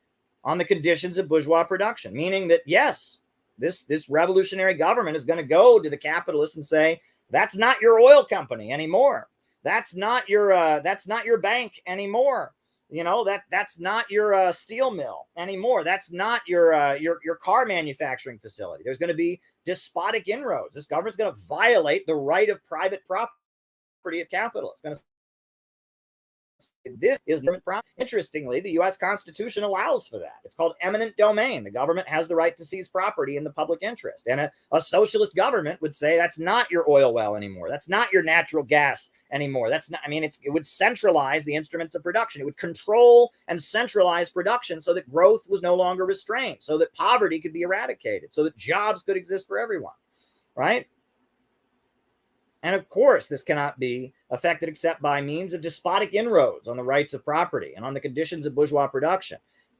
on the conditions of bourgeois production. Meaning that, yes, this revolutionary government is going to go to the capitalists and say, that's not your oil company anymore. That's not your bank anymore. That's not your steel mill anymore. That's not your car manufacturing facility. There's going to be despotic inroads. This government's going to violate the right of private property of capital. It's going to This is interestingly, the U.S. Constitution allows for that. It's called eminent domain. The government has the right to seize property in the public interest. And a socialist government would say that's not your oil well anymore. That's not your natural gas anymore. That's not, it would centralize the instruments of production. It would control and centralize production so that growth was no longer restrained, so that poverty could be eradicated, so that jobs could exist for everyone, right? And of course, this cannot be affected except by means of despotic inroads on the rights of property and on the conditions of bourgeois production,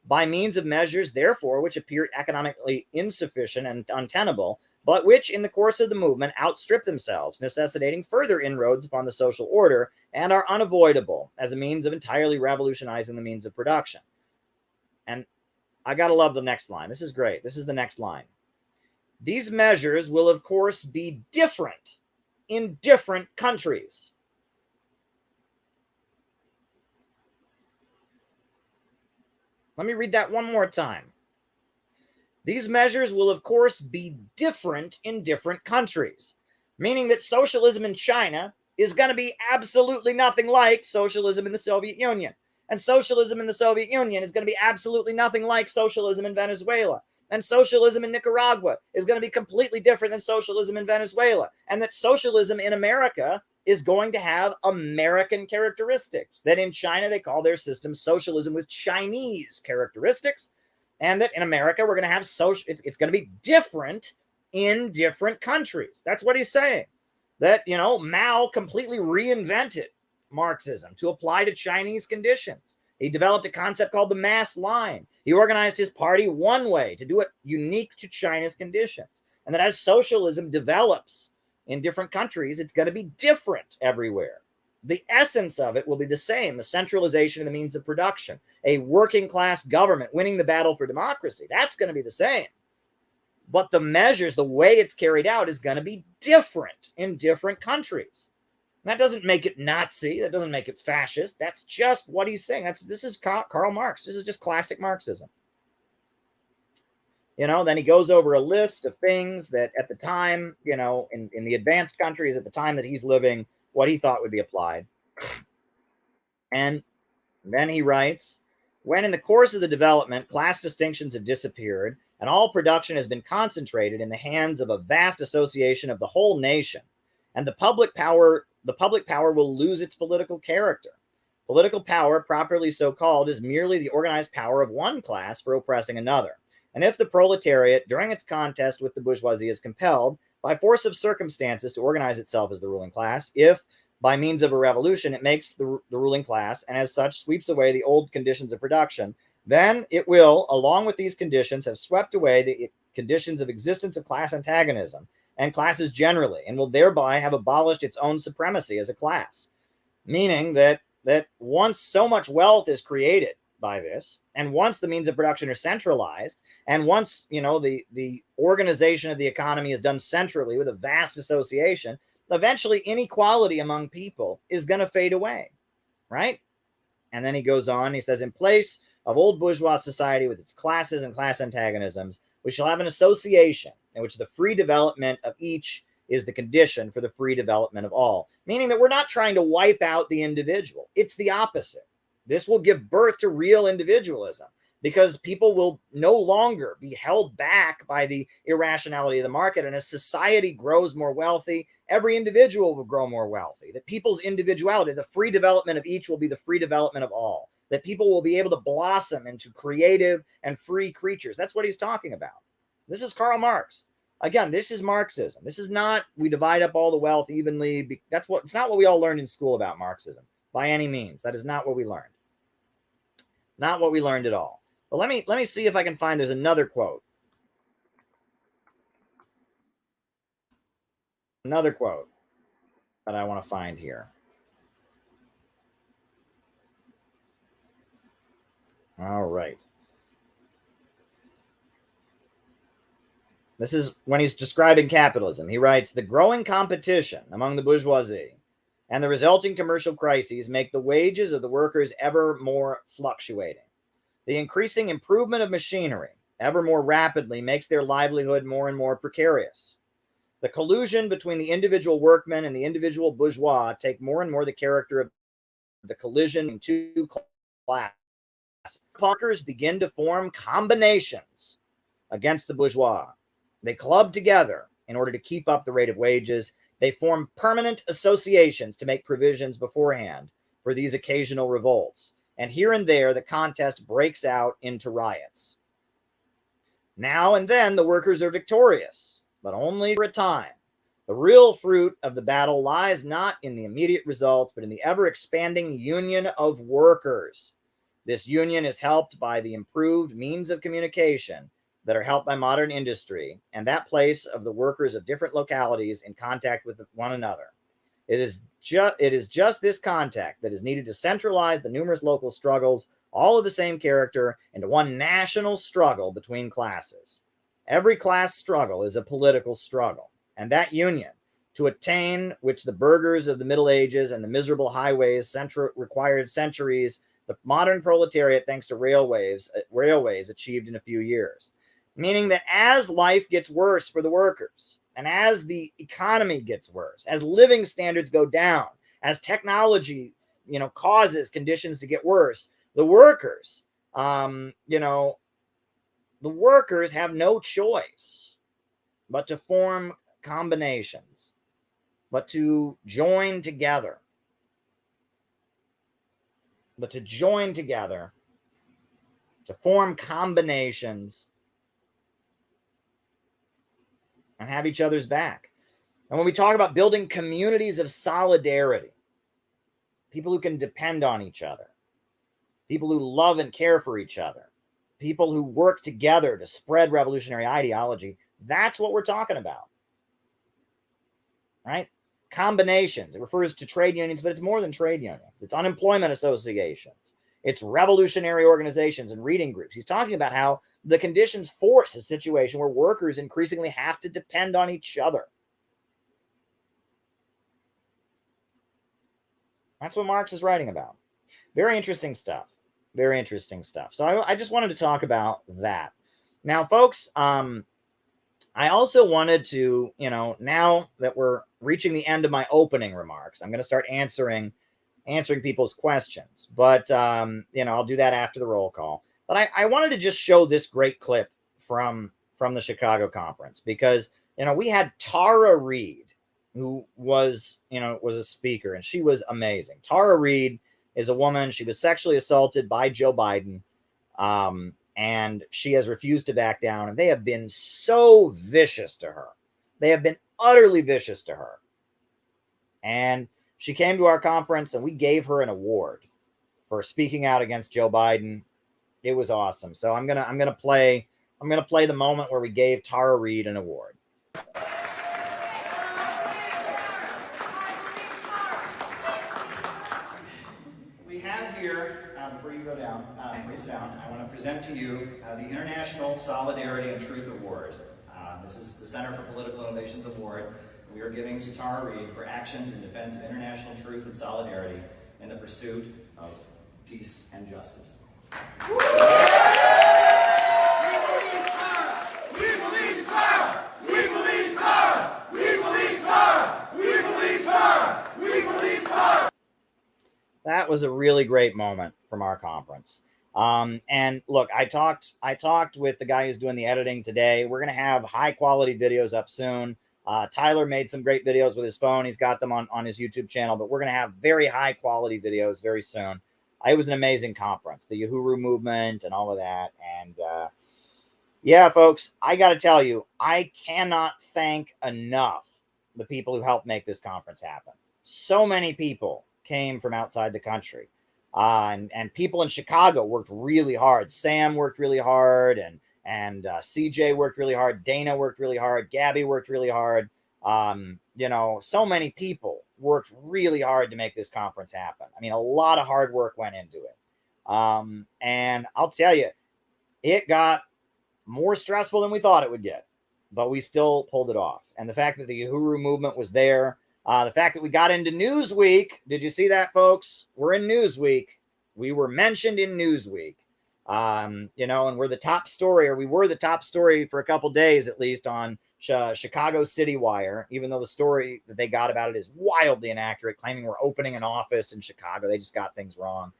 by means of measures, therefore, which appear economically insufficient and untenable, but which in the course of the movement outstrip themselves, necessitating further inroads upon the social order and are unavoidable as a means of entirely revolutionizing the means of production. And I gotta love the next line. This is great. This is the next line. These measures will, of course, be different in different countries. Let me read that one more time. These measures will, of course, be different in different countries, meaning that socialism in China is going to be absolutely nothing like socialism in the Soviet Union. And socialism in the Soviet Union is going to be absolutely nothing like socialism in Venezuela. and socialism in Nicaragua is going to be completely different than socialism in Venezuela, and that socialism in America is going to have American characteristics, that in China they call their system socialism with Chinese characteristics, and that in America we're going to have it's going to be different in different countries. That's what he's saying. That, Mao completely reinvented Marxism to apply to Chinese conditions. He developed a concept called the mass line. He organized his party one way to do it unique to China's conditions. And that as socialism develops in different countries, it's going to be different everywhere. The essence of it will be the same: the centralization of the means of production, a working class government winning the battle for democracy. That's going to be the same. But the measures, the way it's carried out, is going to be different in different countries. And that doesn't make it Nazi. That doesn't make it fascist. That's just what he's saying. This is Karl Marx. This is just classic Marxism. Then he goes over a list of things that at the time, in the advanced countries at the time that he's living, what he thought would be applied. And then he writes, when in the course of the development, class distinctions have disappeared and all production has been concentrated in the hands of a vast association of the whole nation, and the public power will lose its political character. Political power, properly so called, is merely the organized power of one class for oppressing another. And if the proletariat, during its contest with the bourgeoisie, is compelled, by force of circumstances, to organize itself as the ruling class, if, by means of a revolution, it makes the ruling class, and as such sweeps away the old conditions of production, then it will, along with these conditions, have swept away the conditions of existence of class antagonism and classes generally, and will thereby have abolished its own supremacy as a class. Meaning that once so much wealth is created by this, and once the means of production are centralized, and once the organization of the economy is done centrally with a vast association, eventually inequality among people is going to fade away, right? And then he goes on, he says, in place of old bourgeois society with its classes and class antagonisms, we shall have an association in which the free development of each is the condition for the free development of all. Meaning that we're not trying to wipe out the individual. It's the opposite. This will give birth to real individualism, because people will no longer be held back by the irrationality of the market. And as society grows more wealthy, every individual will grow more wealthy. That people's individuality, the free development of each, will be the free development of all. That people will be able to blossom into creative and free creatures. That's what he's talking about. This is Karl Marx. Again, this is Marxism. This is not we divide up all the wealth evenly. It's not what we all learned in school about Marxism by any means. That is not what we learned. Not what we learned at all. But let me see if I can find, there's another quote. Another quote that I want to find here. All right. This is when he's describing capitalism. He writes, the growing competition among the bourgeoisie and the resulting commercial crises make the wages of the workers ever more fluctuating. The increasing improvement of machinery ever more rapidly makes their livelihood more and more precarious. The collusion between the individual workmen and the individual bourgeois take more and more the character of the collision in two classes. Workers begin to form combinations against the bourgeois. They club together in order to keep up the rate of wages. They form permanent associations to make provisions beforehand for these occasional revolts. And here and there, the contest breaks out into riots. Now and then, the workers are victorious, but only for a time. The real fruit of the battle lies not in the immediate results, but in the ever-expanding union of workers. This union is helped by the improved means of communication that are helped by modern industry, and that place of the workers of different localities in contact with one another. It is just this contact that is needed to centralize the numerous local struggles, all of the same character, into one national struggle between classes. Every class struggle is a political struggle, and that union, to attain which the burghers of the Middle Ages and the miserable highways required centuries, the modern proletariat, thanks to railways achieved in a few years. Meaning that as life gets worse for the workers, and as the economy gets worse, as living standards go down, as technology, causes conditions to get worse, the workers, the workers have no choice but to form combinations, but to join together, to form combinations and have each other's back. And when we talk about building communities of solidarity, people who can depend on each other, people who love and care for each other, people who work together to spread revolutionary ideology, that's what we're talking about, right? Combinations. It refers to trade unions, but it's more than trade unions. It's unemployment associations. It's revolutionary organizations and reading groups. He's talking about how the conditions force a situation where workers increasingly have to depend on each other. That's what Marx is writing about. Very interesting stuff. Very interesting stuff. So I just wanted to talk about that. Now, folks, I also wanted to, now that we're reaching the end of my opening remarks, I'm going to start answering people's questions. But, I'll do that after the roll call. But I wanted to just show this great clip from the Chicago conference because, we had Tara Reid, who was a speaker, and she was amazing. Tara Reid is a woman. She was sexually assaulted by Joe Biden, and she has refused to back down. And they have been so vicious to her. They have been utterly vicious to her. And she came to our conference, and we gave her an award for speaking out against Joe Biden. It was awesome. So I'm gonna play the moment where we gave Tara Reid an award. We have here, before you go down, please down, I want to present to you the International Solidarity and Truth Award. This is the Center for Political Innovations Award. We are giving to Tara Reid for actions in defense of international truth and solidarity in the pursuit of peace and justice. We believe Tara! We believe Tara! We believe Tara! We believe Tara! We believe Tara! We believe Tara! That was a really great moment from our conference. And look, I talked with the guy who's doing the editing today. We're going to have high quality videos up soon. Tyler made some great videos with his phone. He's got them on his YouTube channel, but we're going to have very high quality videos very soon. It was an amazing conference, the Uhuru movement and all of that. And yeah, folks, I got to tell you, I cannot thank enough the people who helped make this conference happen. So many people came from outside the country. And people in Chicago worked really hard. Sam worked really hard, and CJ worked really hard. Dana worked really hard. Gabby worked really hard. So many people worked really hard to make this conference happen. I mean, a lot of hard work went into it. And I'll tell you, it got more stressful than we thought it would get, but we still pulled it off. And the fact that the Uhuru movement was there, the fact that we got into Newsweek. Did you see that, folks? We're in Newsweek. We were mentioned in Newsweek. And we're the top story, or we were the top story for a couple days at least on Chicago City Wire, even though the story that they got about it is wildly inaccurate, claiming we're opening an office in Chicago. They just got things wrong.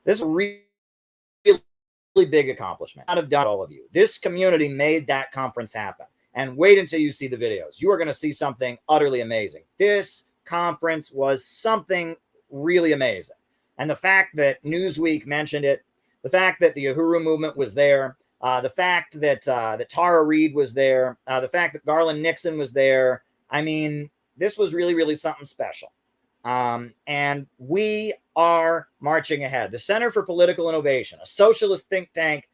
This is a really big accomplishment. I'd have done all of you. This community made that conference happen. And wait until you see the videos. You are going to see something utterly amazing. This conference was something really amazing. And the fact that Newsweek mentioned it, the fact that the Uhuru movement was there, the fact that Tara Reid was there, the fact that Garland Nixon was there. I mean, this was really, really something special. And we are marching ahead. The Center for Political Innovation, a socialist think tank,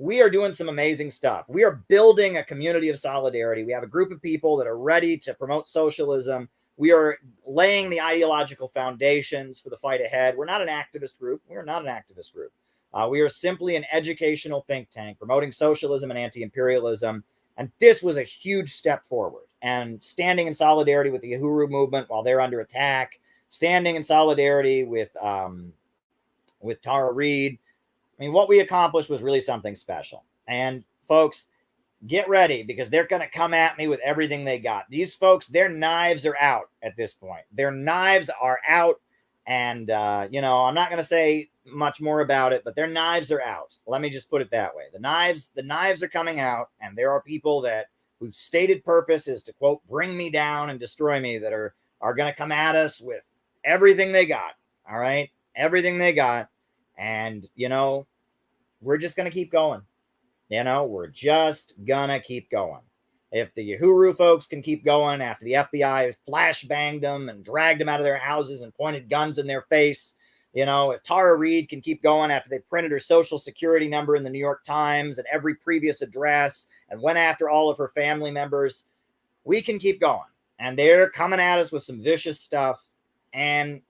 we are doing some amazing stuff. We are building a community of solidarity. We have a group of people that are ready to promote socialism. We are laying the ideological foundations for the fight ahead. We're not an activist group. We are not an activist group. We are simply an educational think tank promoting socialism and anti-imperialism. And this was a huge step forward. And standing in solidarity with the Uhuru movement while they're under attack, standing in solidarity with Tara Reid. I mean, what we accomplished was really something special. And folks, get ready, because they're going to come at me with everything they got. These folks, their knives are out at this point. Their knives are out, And I'm not going to say much more about it, but their knives are out. Let me just put it that way. The knives are coming out, and there are people whose stated purpose is to, quote, bring me down and destroy me, that are going to come at us with everything they got. All right, everything they got. And we're just going to keep going. We're just going to keep going. If the Uhuru folks can keep going after the FBI flashbanged them and dragged them out of their houses and pointed guns in their face, if Tara Reid can keep going after they printed her social security number in the New York Times and every previous address and went after all of her family members, we can keep going. And they're coming at us with some vicious stuff. And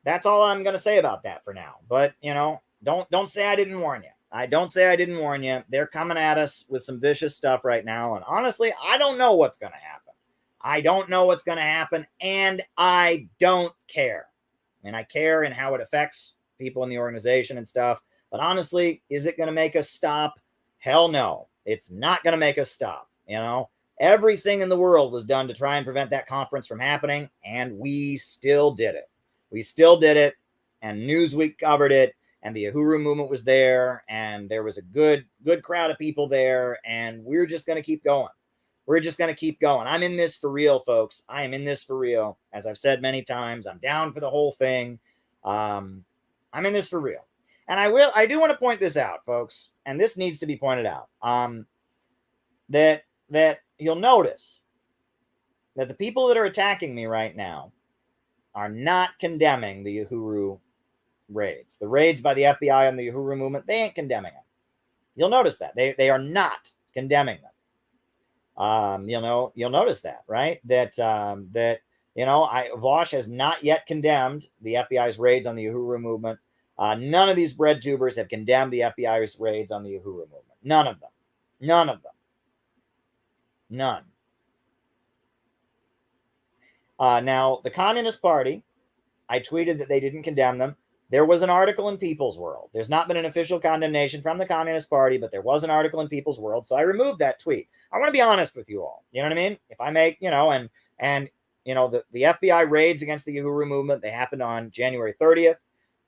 that's all I'm going to say about that for now. But, don't say I didn't warn you. I don't say I didn't warn you. They're coming at us with some vicious stuff right now. And honestly, I don't know what's going to happen. I don't know what's going to happen. And I don't care. And I care in how it affects people in the organization and stuff. But honestly, is it going to make us stop? Hell no. It's not going to make us stop. Everything in the world was done to try and prevent that conference from happening. And we still did it. We still did it. And Newsweek covered it. And the Uhuru movement was there, and there was a good crowd of people there, and we're just going to keep going. We're just going to keep going. I'm in this for real, folks. I am in this for real. As I've said many times, I'm down for the whole thing. I'm in this for real. And I do want to point this out, folks, and this needs to be pointed out, that you'll notice that the people that are attacking me right now are not condemning the Uhuru raids. The raids by the FBI on the Uhuru movement, they ain't condemning them. You'll notice that. They are not condemning them. You'll notice that, right? That Vosh has not yet condemned the FBI's raids on the Uhuru movement. None of these bread tubers have condemned the FBI's raids on the Uhuru movement. None of them. None of them. None. Now, the Communist Party, I tweeted that they didn't condemn them. There was an article in People's World. There's not been an official condemnation from the Communist Party, but there was an article in People's World, so I removed that tweet. I want to be honest with you all. You know what I mean? If I make, the FBI raids against the Uhuru movement, they happened on January 30th,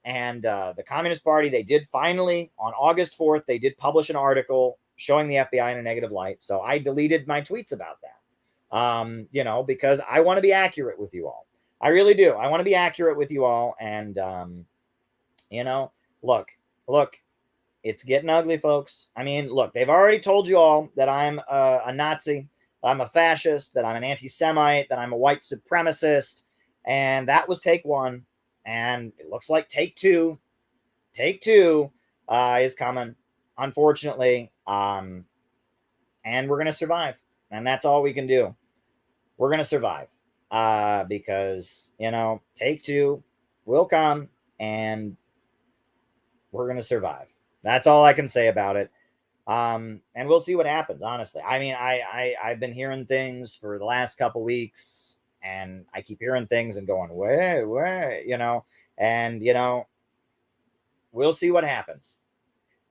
and the Communist Party, they did finally, on August 4th, they did publish an article showing the FBI in a negative light, so I deleted my tweets about that, because I want to be accurate with you all. I really do. I want to be accurate with you all, and look, it's getting ugly, folks. I mean, look, they've already told you all that I'm a Nazi, that I'm a fascist, that I'm an anti-Semite, that I'm a white supremacist. And that was take one. And it looks like take two is coming, unfortunately. And we're going to survive. And that's all we can do. We're going to survive. Because, take two will come, and we're going to survive. That's all I can say about it. And we'll see what happens, honestly. I mean, I've been hearing things for the last couple weeks, and I keep hearing things and going, where, and, we'll see what happens.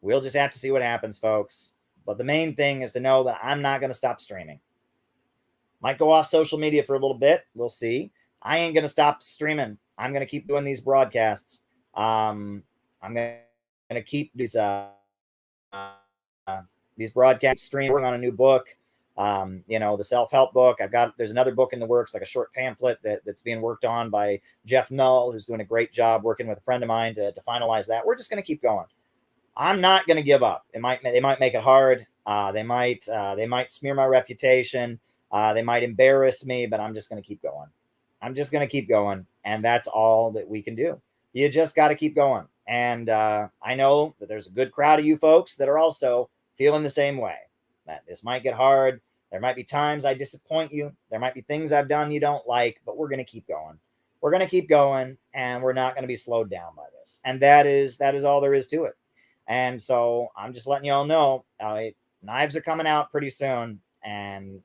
We'll just have to see what happens, folks. But the main thing is to know that I'm not going to stop streaming. Might go off social media for a little bit. We'll see. I ain't going to stop streaming. I'm going to keep doing these broadcasts. I'm going to keep these broadcasts streaming on a new book. The self-help book. There's another book in the works, like a short pamphlet that's being worked on by Jeff Null, who's doing a great job working with a friend of mine to finalize that. We're just going to keep going. I'm not going to give up. They might make it hard. They might smear my reputation. They might embarrass me, but I'm just going to keep going. I'm just going to keep going. And that's all that we can do. You just got to keep going. And I know that there's a good crowd of you folks that are also feeling the same way, that this might get hard. There might be times I disappoint you. There might be things I've done you don't like, but we're going to keep going. We're going to keep going, and we're not going to be slowed down by this. And that is all there is to it. And so I'm just letting you all know, knives are coming out pretty soon. And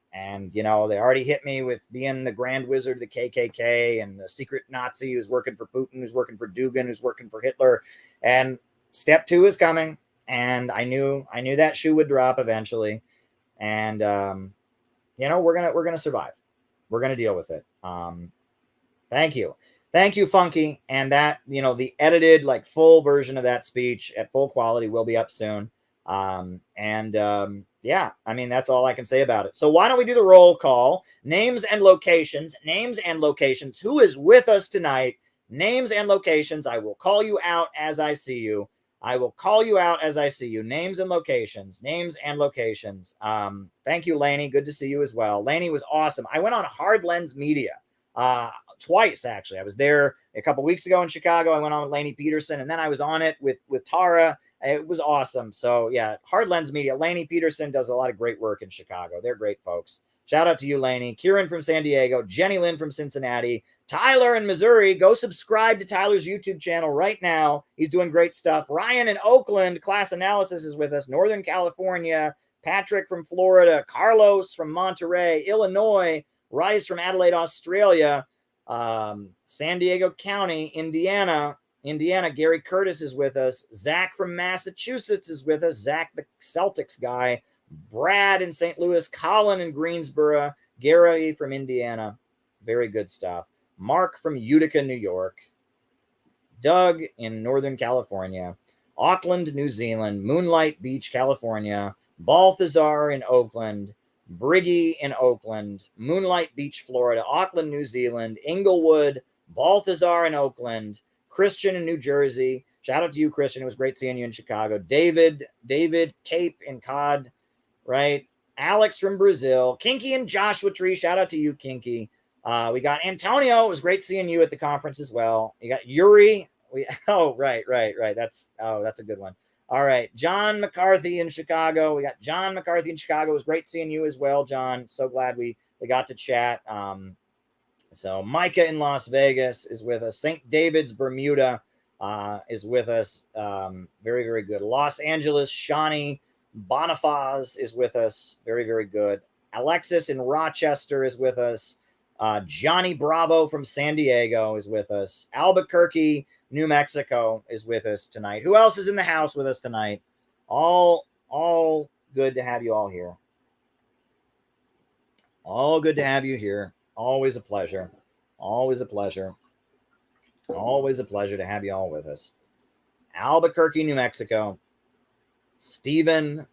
they already hit me with being the grand wizard of the KKK and the secret Nazi who's working for Putin, who's working for Dugin, who's working for Hitler. And step 2 is coming. And I knew that shoe would drop eventually. And we're gonna survive. We're gonna deal with it. Thank you. Thank you, Funky. And that, the edited, like full version of that speech at full quality will be up soon. Yeah, I mean, that's all I can say about it. So why don't we do the roll call? Names and locations. Names and locations. Who is with us tonight? Names and locations. I will call you out as I see you. I will call you out as I see you. Names and locations. Names and locations. Thank you, Lainey. Good to see you as well. Lainey was awesome. I went on Hard Lens Media twice, actually. I was there a couple weeks ago in Chicago. I went on with Lainey Peterson, and then I was on it with Tara. It was awesome. So yeah, Hard Lens Media. Lainey Peterson does a lot of great work in Chicago. They're great folks. Shout out to you, Lainey. Kieran from San Diego. Jenny Lynn from Cincinnati. Tyler in Missouri. Go subscribe to Tyler's YouTube channel right now. He's doing great stuff. Ryan in Oakland. Class Analysis is with us. Northern California. Patrick from Florida. Carlos from Monterey, Illinois. Rice from Adelaide, Australia. San Diego County, Indiana. Gary Curtis is with us. Zach from Massachusetts is with us. Zach, the Celtics guy. Brad in St. Louis. Colin in Greensboro. Gary from Indiana. Very good stuff. Mark from Utica, New York. Doug in Northern California. Auckland, New Zealand. Moonlight Beach, California. Balthazar in Oakland. Briggy in Oakland. Moonlight Beach, Florida. Auckland, New Zealand. Inglewood. Balthazar in Oakland. Christian in New Jersey. Shout out to you, Christian. It was great seeing you in Chicago. David Cape in Cod, right? Alex from Brazil. Kinky and Joshua Tree. Shout out to you, Kinky. We got Antonio. It was great seeing you at the conference as well. You got Yuri. Right. That's a good one. All right. John McCarthy in Chicago. We got John McCarthy in Chicago. It was great seeing you as well, John. So glad we got to chat. So Micah in Las Vegas is with us. St. David's, Bermuda is with us. Very, very good. Los Angeles, Shawnee Bonifaz is with us. Very, very good. Alexis in Rochester is with us. Johnny Bravo from San Diego is with us. Albuquerque, New Mexico is with us tonight. Who else is in the house with us tonight? All good to have you all here. All good to have you here. Always a pleasure. Always a pleasure. Always a pleasure to have you all with us. Albuquerque, New Mexico. Stephen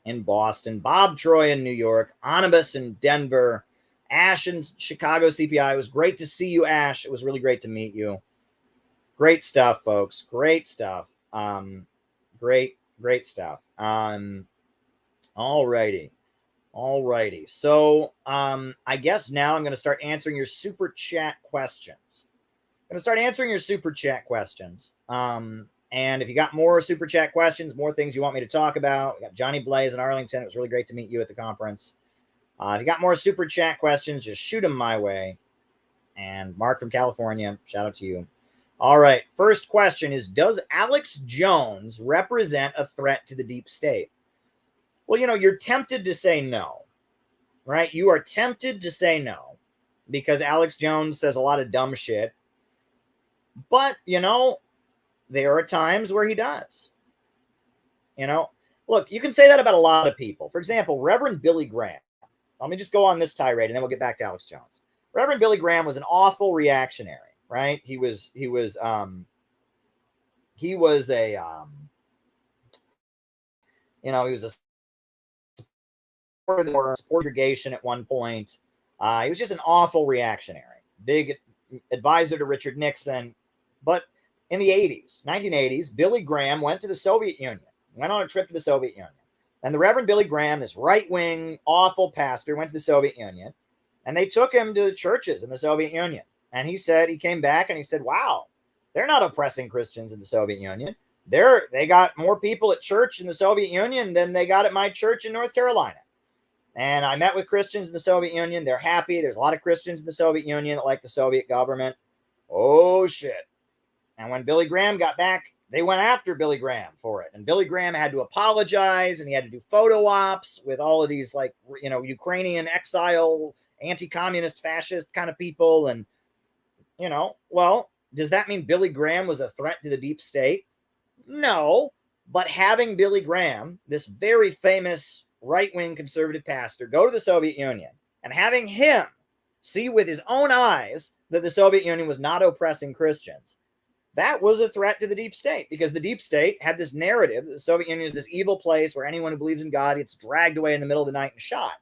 in Boston. Bob Troy in New York. Anubis in Denver. Ash in Chicago CPI. It was great to see you, Ash. It was really great to meet you. Great stuff, folks. Great stuff. Great stuff. Alrighty. So I guess now I'm going to start answering your super chat questions. And if you got more super chat questions, more things you want me to talk about, we got Johnny Blaze in Arlington. It was really great to meet you at the conference. If you got more super chat questions, just shoot them my way. And Mark from California, shout out to you. All right. First question is, does Alex Jones represent a threat to the deep state? Well, you're tempted to say no, right? You are tempted to say no because Alex Jones says a lot of dumb shit. But, there are times where he does. Look, you can say that about a lot of people. For example, Reverend Billy Graham. Let me just go on this tirade and then we'll get back to Alex Jones. Reverend Billy Graham was an awful reactionary, right? He was a segregation at one point. He was just an awful reactionary, big advisor to Richard Nixon. But in the 1980s, Billy Graham went to the Soviet Union, went on a trip to the Soviet Union. And the Reverend Billy Graham, this right-wing, awful pastor, went to the Soviet Union, and they took him to the churches in the Soviet Union. And he came back and he said, wow, they're not oppressing Christians in the Soviet Union. They got more people at church in the Soviet Union than they got at my church in North Carolina. And I met with Christians in the Soviet Union. They're happy. There's a lot of Christians in the Soviet Union that like the Soviet government. Oh, shit. And when Billy Graham got back, they went after Billy Graham for it. And Billy Graham had to apologize, and he had to do photo ops with all of these, Ukrainian exile, anti-communist, fascist kind of people. And, well, does that mean Billy Graham was a threat to the deep state? No. But having Billy Graham, this very famous right-wing conservative pastor, go to the Soviet Union and having him see with his own eyes that the Soviet Union was not oppressing Christians, that was a threat to the deep state, because the deep state had this narrative that the Soviet Union is this evil place where anyone who believes in God gets dragged away in the middle of the night and shot.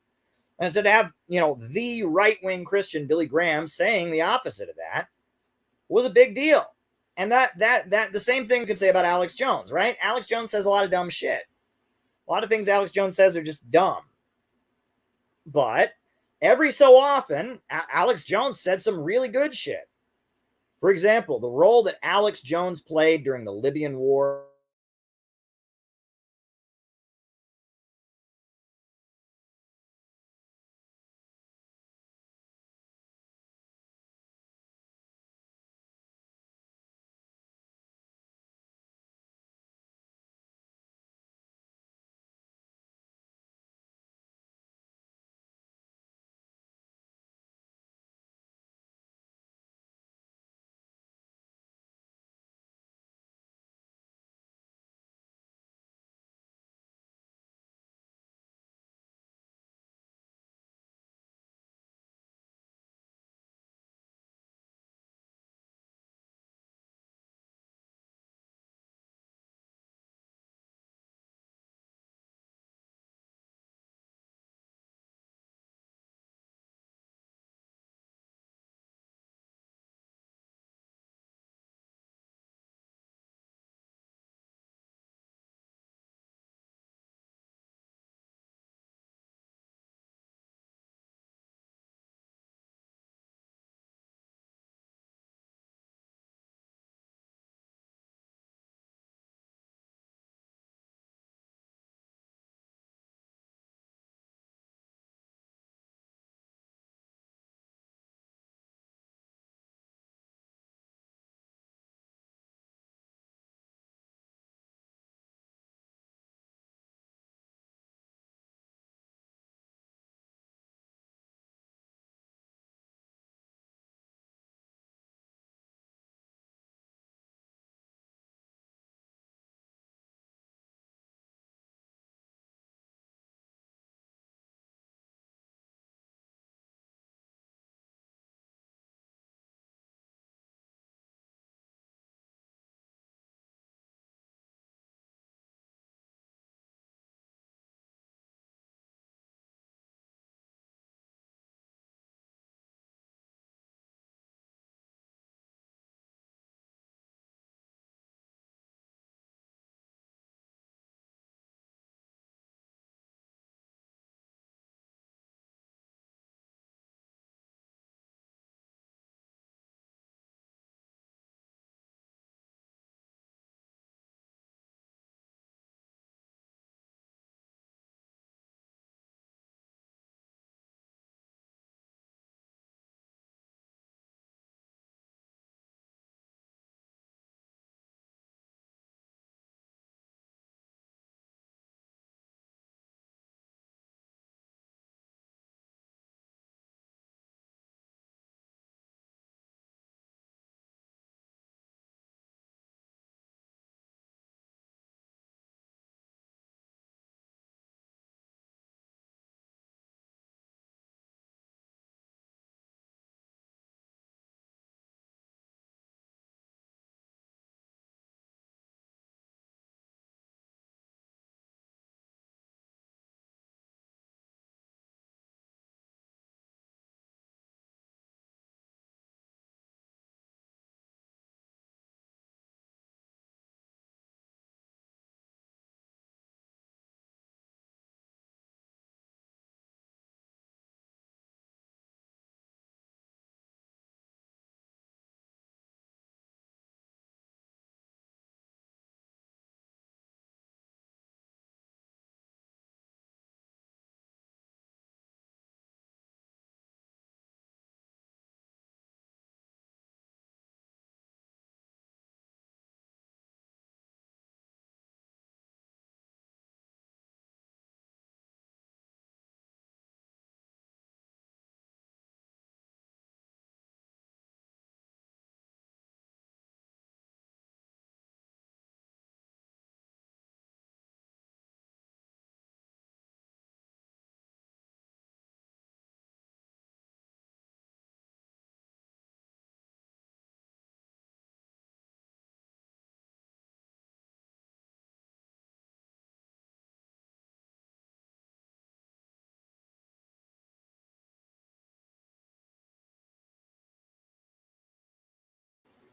And so to have, the right-wing Christian Billy Graham saying the opposite of that was a big deal. And that the same thing you could say about Alex Jones, right? Alex Jones says a lot of dumb shit. A lot of things Alex Jones says are just dumb. But every so often, Alex Jones said some really good shit. For example, the role that Alex Jones played during the Libyan war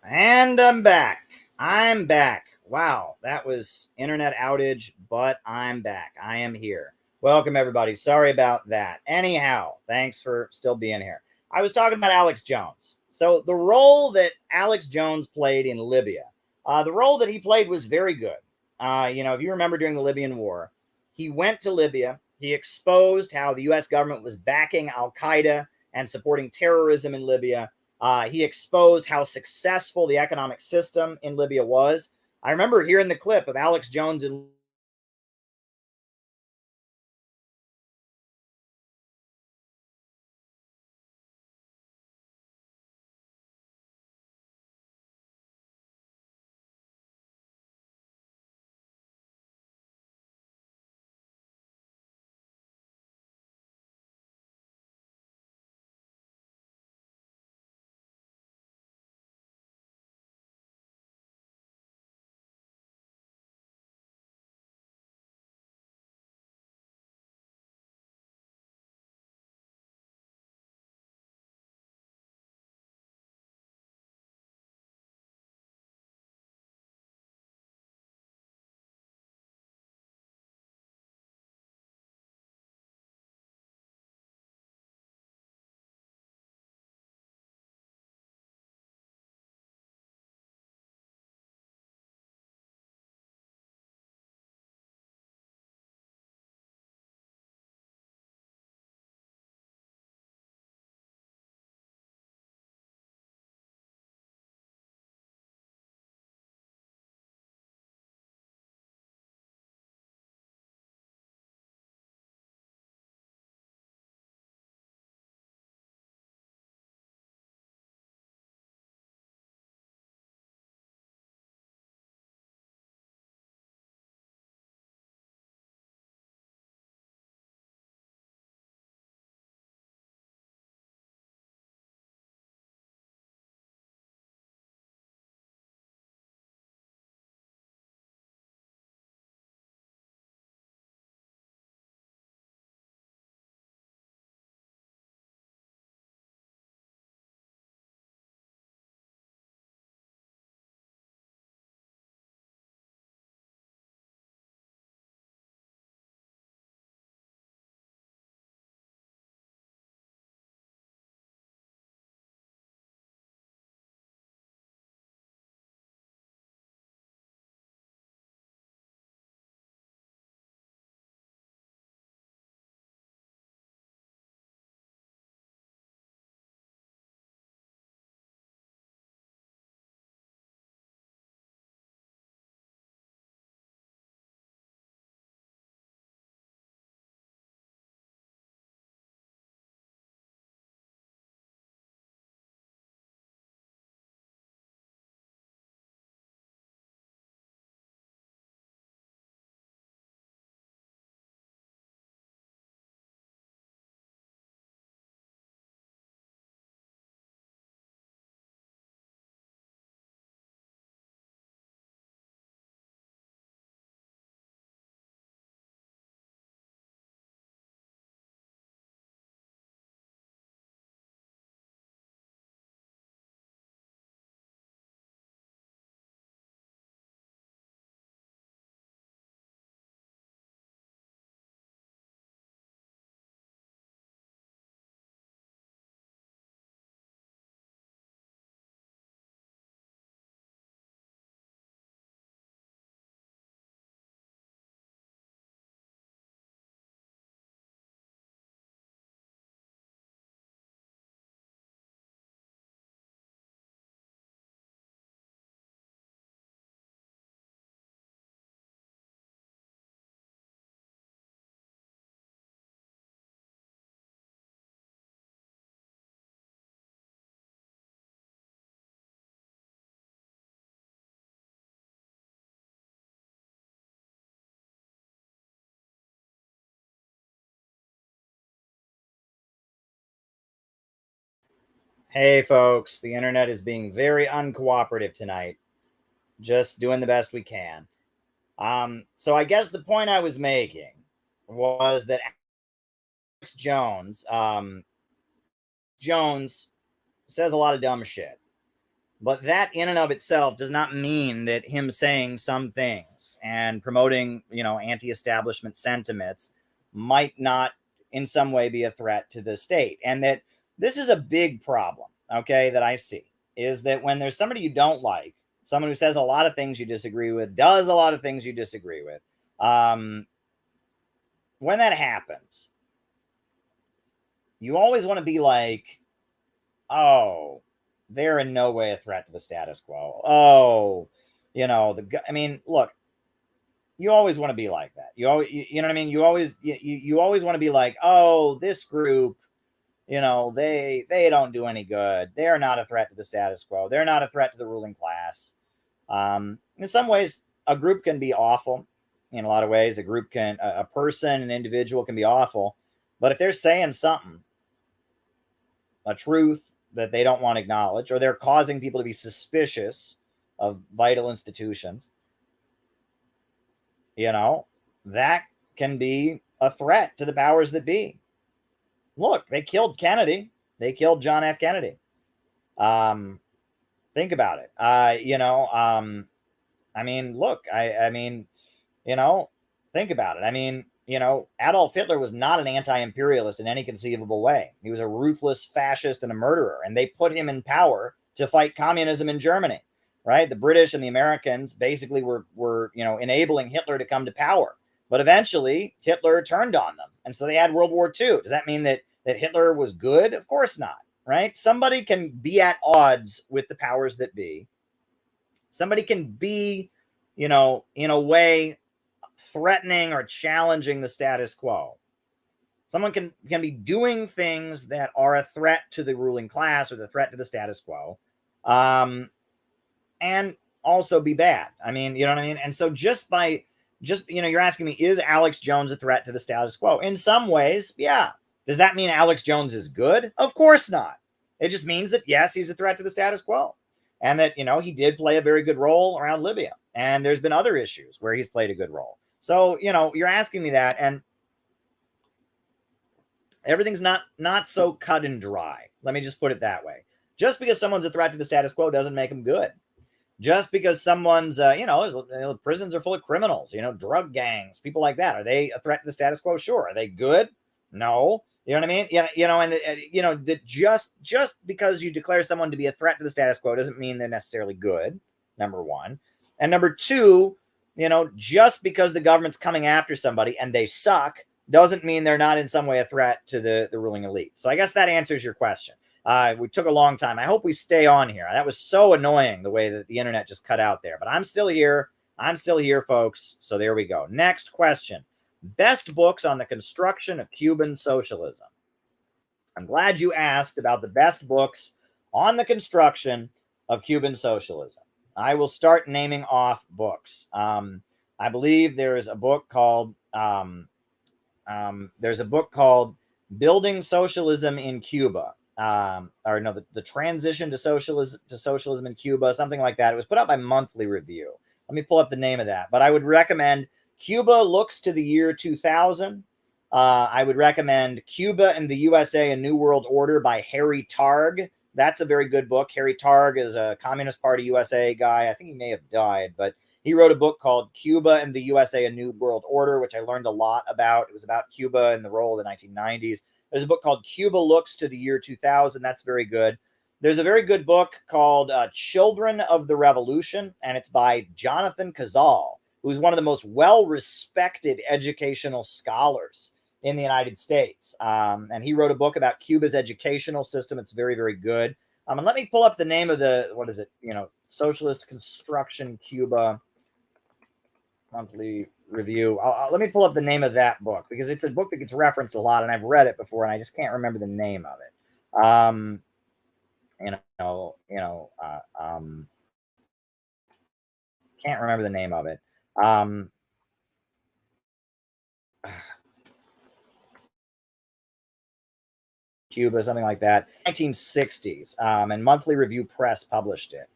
And I'm back. I'm back. Wow, that was internet outage, but I'm back. I am here. Welcome, everybody. Sorry about that. Anyhow, thanks for still being here. I was talking about Alex Jones. So, the role that Alex Jones played in Libya, the role that he played was very good. If you remember during the Libyan war, he went to Libya. He exposed how the U.S. government was backing Al Qaeda and supporting terrorism in Libya. He exposed how successful the economic system in Libya was. I remember hearing the clip of Alex Jones in Hey, folks, the internet is being very uncooperative tonight. Just doing the best we can. So I guess the point I was making was that Alex Jones says a lot of dumb shit. But that in and of itself does not mean that him saying some things and promoting, anti-establishment sentiments might not in some way be a threat to the state. And that this is a big problem, okay, that I see, is that when there's somebody you don't like, someone who says a lot of things you disagree with, does a lot of things you disagree with, when that happens, you always want to be like, oh, they're in no way a threat to the status quo. Oh, look, you always want to be like that. You know what I mean? You always want to be like, oh, this group, they don't do any good. They're not a threat to the status quo. They're not a threat to the ruling class. In some ways, a group can be awful. In a lot of ways, a person, an individual can be awful. But if they're saying something, a truth that they don't want to acknowledge, or they're causing people to be suspicious of vital institutions, that can be a threat to the powers that be. Look, they killed Kennedy. They killed John F. Kennedy. Think about it. Think about it. Adolf Hitler was not an anti-imperialist in any conceivable way. He was a ruthless fascist and a murderer, and they put him in power to fight communism in Germany, right? The British and the Americans basically were enabling Hitler to come to power. But eventually, Hitler turned on them, and so they had World War II. Does that mean that Hitler was good? Of course not, right? Somebody can be at odds with the powers that be. Somebody can be, in a way, threatening or challenging the status quo. Someone can be doing things that are a threat to the ruling class or the threat to the status quo, and also be bad. You know what I mean? And so you're asking me, is Alex Jones a threat to the status quo? In some ways, yeah. Does that mean Alex Jones is good? Of course not. It just means that, yes, he's a threat to the status quo. And that, he did play a very good role around Libya. And there's been other issues where he's played a good role. So, you're asking me that, and everything's not so cut and dry. Let me just put it that way. Just because someone's a threat to the status quo doesn't make them good. Just because someone's, prisons are full of criminals, drug gangs, people like that. Are they a threat to the status quo? Sure. Are they good? No. You know what I mean? That just because you declare someone to be a threat to the status quo doesn't mean they're necessarily good, number one. And number two, just because the government's coming after somebody and they suck doesn't mean they're not in some way a threat to the ruling elite. So I guess that answers your question. We took a long time. I hope we stay on here. That was so annoying the way that the internet just cut out there. But I'm still here. I'm still here, folks. So there we go. Next question. Best books on the construction of Cuban socialism. I'm glad you asked about the best books on the construction of Cuban socialism. I will start naming off books. I believe there is a book called Building Socialism in Cuba. The Transition to Socialism in Cuba, something like that. It was put out by Monthly Review. Let me pull up the name of that. But I would recommend Cuba Looks to the Year 2000. I would recommend Cuba and the USA, A New World Order by Harry Targ. That's a very good book. Harry Targ is a Communist Party USA guy. I think he may have died, but he wrote a book called Cuba and the USA, A New World Order, which I learned a lot about. It was about Cuba and the role of the 1990s. There's a book called Cuba Looks to the Year 2000. That's very good. There's a very good book called Children of the Revolution, and it's by Jonathan Cazal, who's one of the most well-respected educational scholars in the United States. And he wrote a book about Cuba's educational system. It's very, very good. And let me pull up the name of Socialist Construction Cuba Monthly Review. Let me pull up the name of that book, because it's a book that gets referenced a lot, and I've read it before, and I just can't remember the name of it. Can't remember the name of it. Cuba, something like that, 1960s, and Monthly Review Press published it.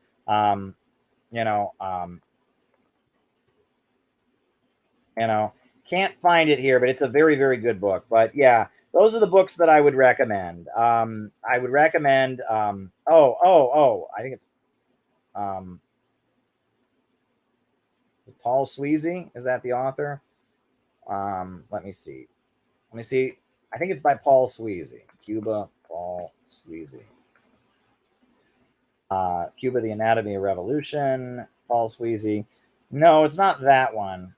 Can't find it here, but it's a very, very good book. But yeah, those are the books that I would recommend. I would recommend, I think it's Um, Paul Sweezy, is that the author? Let me see. Let me see. I think it's by Paul Sweezy. Cuba, Paul Sweezy. Cuba, the Anatomy of Revolution, Paul Sweezy. No, it's not that one.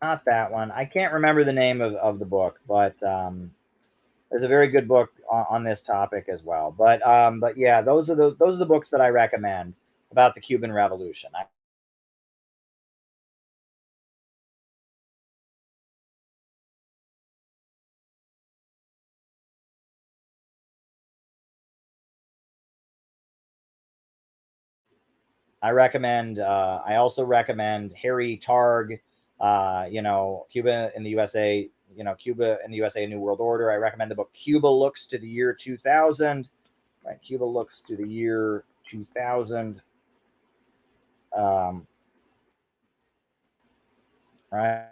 Not that one. I can't remember the name of the book, but there's a very good book on this topic as well. But yeah, those are the books that I recommend about the Cuban Revolution. I recommend. I also recommend Harry Targ. Cuba in the USA. Cuba in the USA: A New World Order. I recommend the book Cuba Looks to the Year 2000. Right, Cuba Looks to the Year 2000. Right.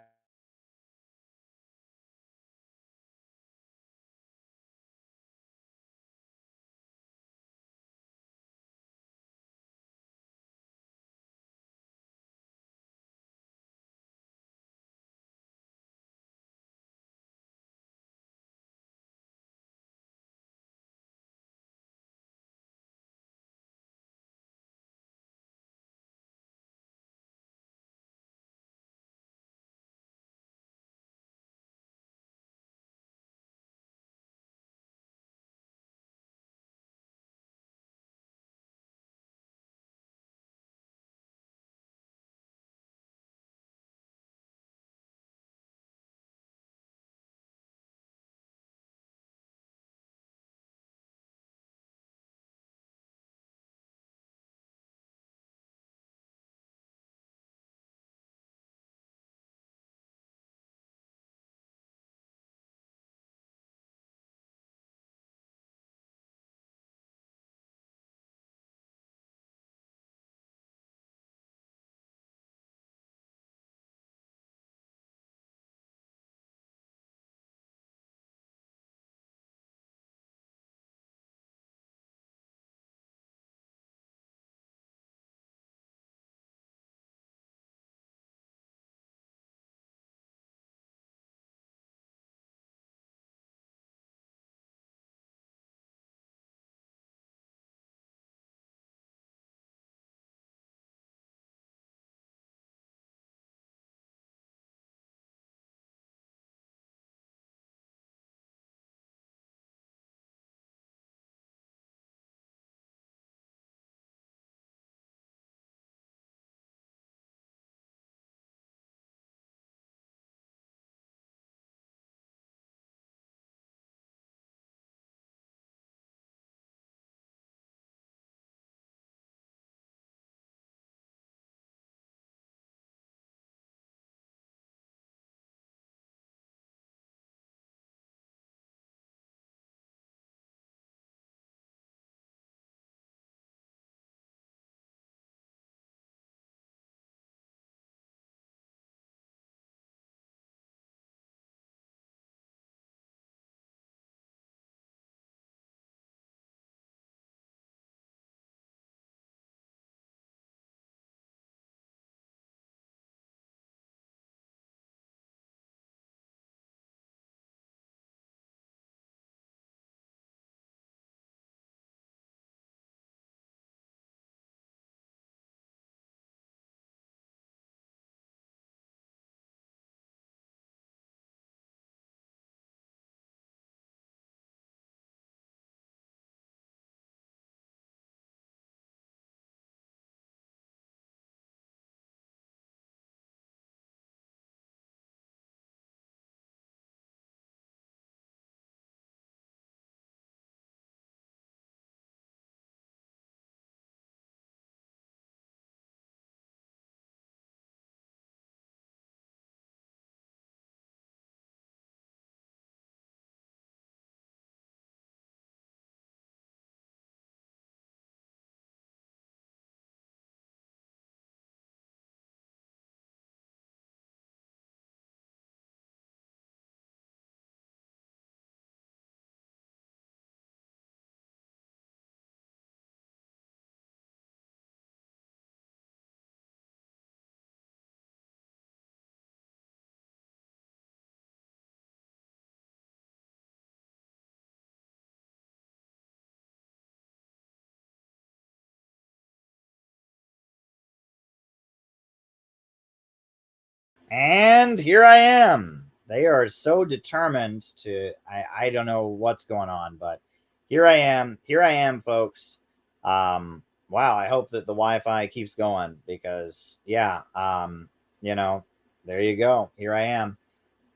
And here I am. They are so determined to, I don't know what's going on, but here I am. Here I am, folks. Wow, I hope that the Wi-Fi keeps going because, yeah, there you go. Here I am.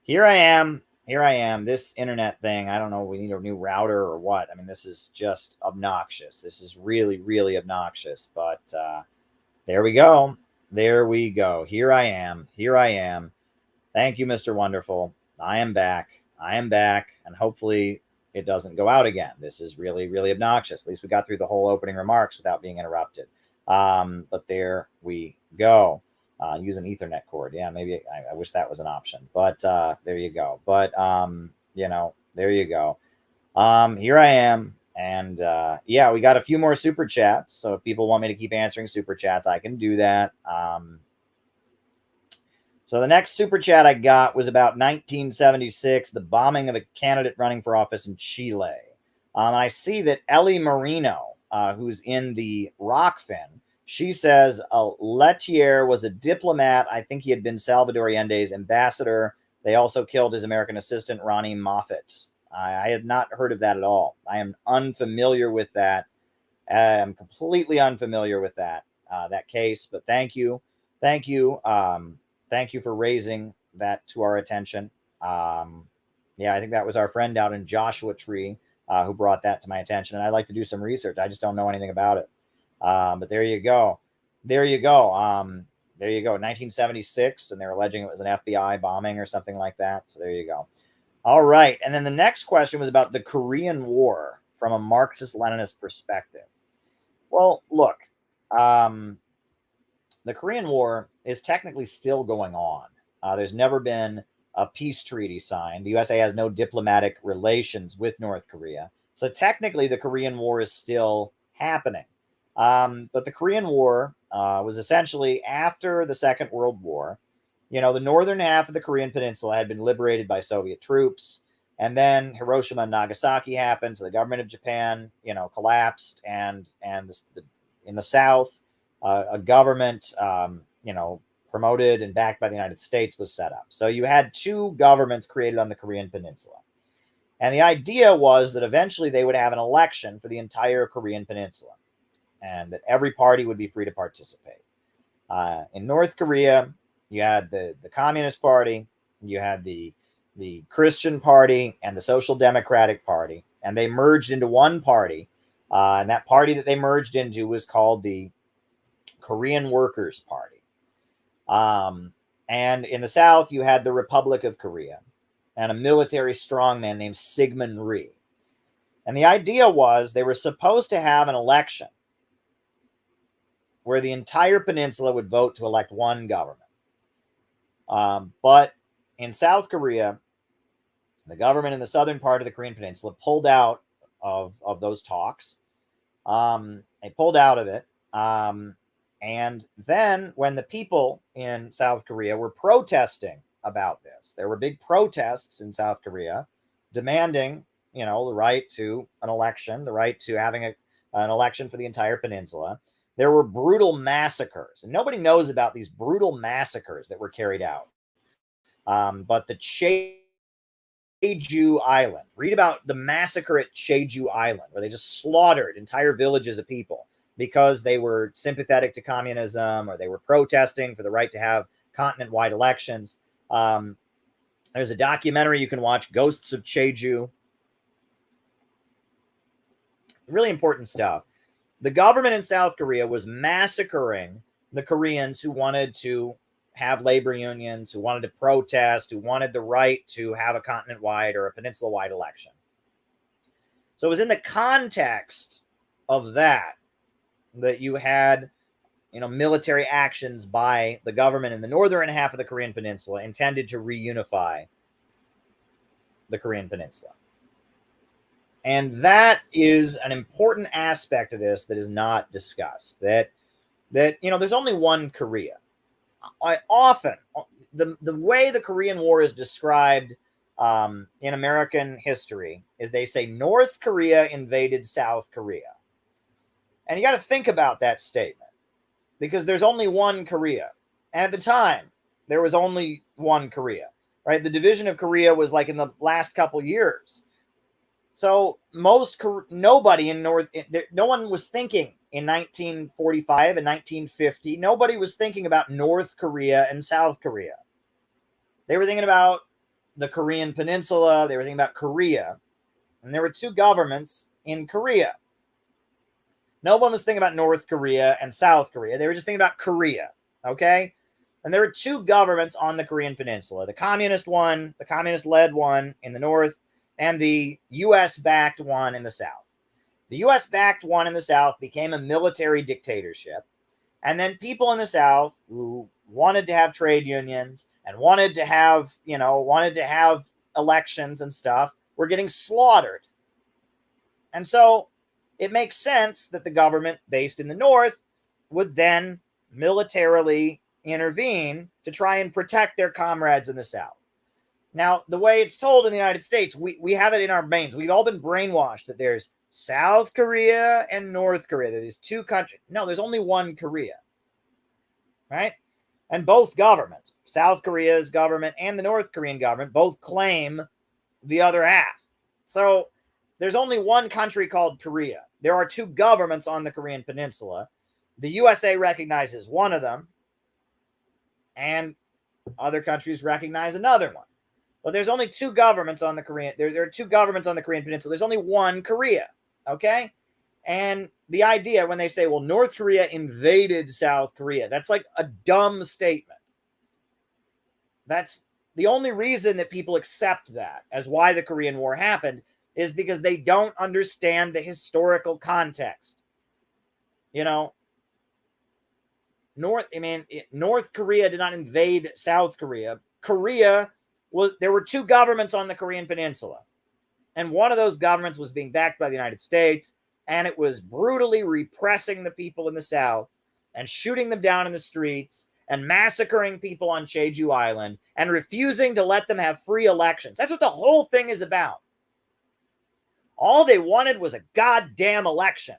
Here I am. Here I am. This internet thing, I don't know, we need a new router or what. I mean, this is just obnoxious. This is really, really obnoxious, but there we go. There we go. Here I am. Here I am. Thank you, Mr. Wonderful. I am back. I am back. And hopefully it doesn't go out again. This is really, really obnoxious. At least we got through the whole opening remarks without being interrupted. But there we go. Use an Ethernet cord. Yeah, maybe I wish that was an option. But there you go. But, there you go. Here I am. And yeah, we got a few more super chats. So if people want me to keep answering super chats, I can do that. So the next super chat I got was about 1976, the bombing of a candidate running for office in Chile. I see that Ellie Marino, who's in the Rockfin, she says Lettier was a diplomat. I think he had been Salvador Allende's ambassador. They also killed his American assistant, Ronnie Moffett. I had not heard of that at all. I am unfamiliar with that. I'm completely unfamiliar with that case. But thank you. Thank you. Thank you for raising that to our attention. Yeah, I think that was our friend out in Joshua Tree who brought that to my attention. And I'd like to do some research. I just don't know anything about it. But there you go. There you go. There you go. 1976, and they're alleging it was an FBI bombing or something like that. So there you go. All right. And then the next question was about the Korean War from a Marxist-Leninist perspective. Well, look, the Korean War is technically still going on. There's never been a peace treaty signed. The USA has no diplomatic relations with North Korea. So technically, the Korean War is still happening. But the Korean War was essentially after the Second World War. You know, the northern half of the Korean Peninsula had been liberated by Soviet troops. And then Hiroshima and Nagasaki happened. So the government of Japan, collapsed. And in the South, a government, promoted and backed by the United States was set up. So you had two governments created on the Korean Peninsula. And the idea was that eventually they would have an election for the entire Korean Peninsula and that every party would be free to participate. In North Korea, you had the Communist Party, you had the Christian Party, and the Social Democratic Party, and they merged into one party. And that party that they merged into was called the Korean Workers' Party. And in the South, you had the Republic of Korea and a military strongman named Syngman Rhee. And the idea was they were supposed to have an election where the entire peninsula would vote to elect one government. But in South Korea, the government in the southern part of the Korean Peninsula pulled out of those talks. They pulled out of it. And then when the people in South Korea were protesting about this, there were big protests in South Korea demanding, the right to an election, the right to having an election for the entire peninsula. There were brutal massacres, and nobody knows about these brutal massacres that were carried out. But the Jeju Island, read about the massacre at Jeju Island, where they just slaughtered entire villages of people because they were sympathetic to communism or they were protesting for the right to have continent-wide elections. There's a documentary you can watch, Ghosts of Jeju. Really important stuff. The government in South Korea was massacring the Koreans who wanted to have labor unions, who wanted to protest, who wanted the right to have a continent-wide or a peninsula-wide election. So it was in the context of that you had, military actions by the government in the northern half of the Korean Peninsula intended to reunify the Korean Peninsula. And that is an important aspect of this that is not discussed. That there's only one Korea. Often, the way the Korean War is described in American history is they say North Korea invaded South Korea. And you got to think about that statement because there's only one Korea. And at the time, there was only one Korea, right? The division of Korea was like in the last couple years. So nobody in no one was thinking in 1945 and 1950. Nobody was thinking about North Korea and South Korea. They were thinking about the Korean Peninsula. They were thinking about Korea. And there were two governments in Korea. No one was thinking about North Korea and South Korea. They were just thinking about Korea, okay? And there were two governments on the Korean Peninsula. The communist one, the communist-led one in the north, and the U.S.-backed one in the south. The U.S.-backed one in the south became a military dictatorship. And then people in the south who wanted to have trade unions and wanted to have elections and stuff were getting slaughtered. And so it makes sense that the government based in the north would then militarily intervene to try and protect their comrades in the south. Now, the way it's told in the United States, we have it in our brains. We've all been brainwashed that there's South Korea and North Korea. There's two countries. No, there's only one Korea, right? And both governments, South Korea's government and the North Korean government, both claim the other half. So there's only one country called Korea. There are two governments on the Korean Peninsula. The USA recognizes one of them, and other countries recognize another one. But there's only two governments on the Korean. There are two governments on the Korean Peninsula. There's only one Korea, okay? And the idea when they say, well, North Korea invaded South Korea, that's like a dumb statement. That's the only reason that people accept that as why the Korean War happened is because they don't understand the historical context. You know, North Korea did not invade South Korea. There were two governments on the Korean Peninsula. And one of those governments was being backed by the United States, and it was brutally repressing the people in the South and shooting them down in the streets and massacring people on Jeju Island and refusing to let them have free elections. That's what the whole thing is about. All they wanted was a goddamn election.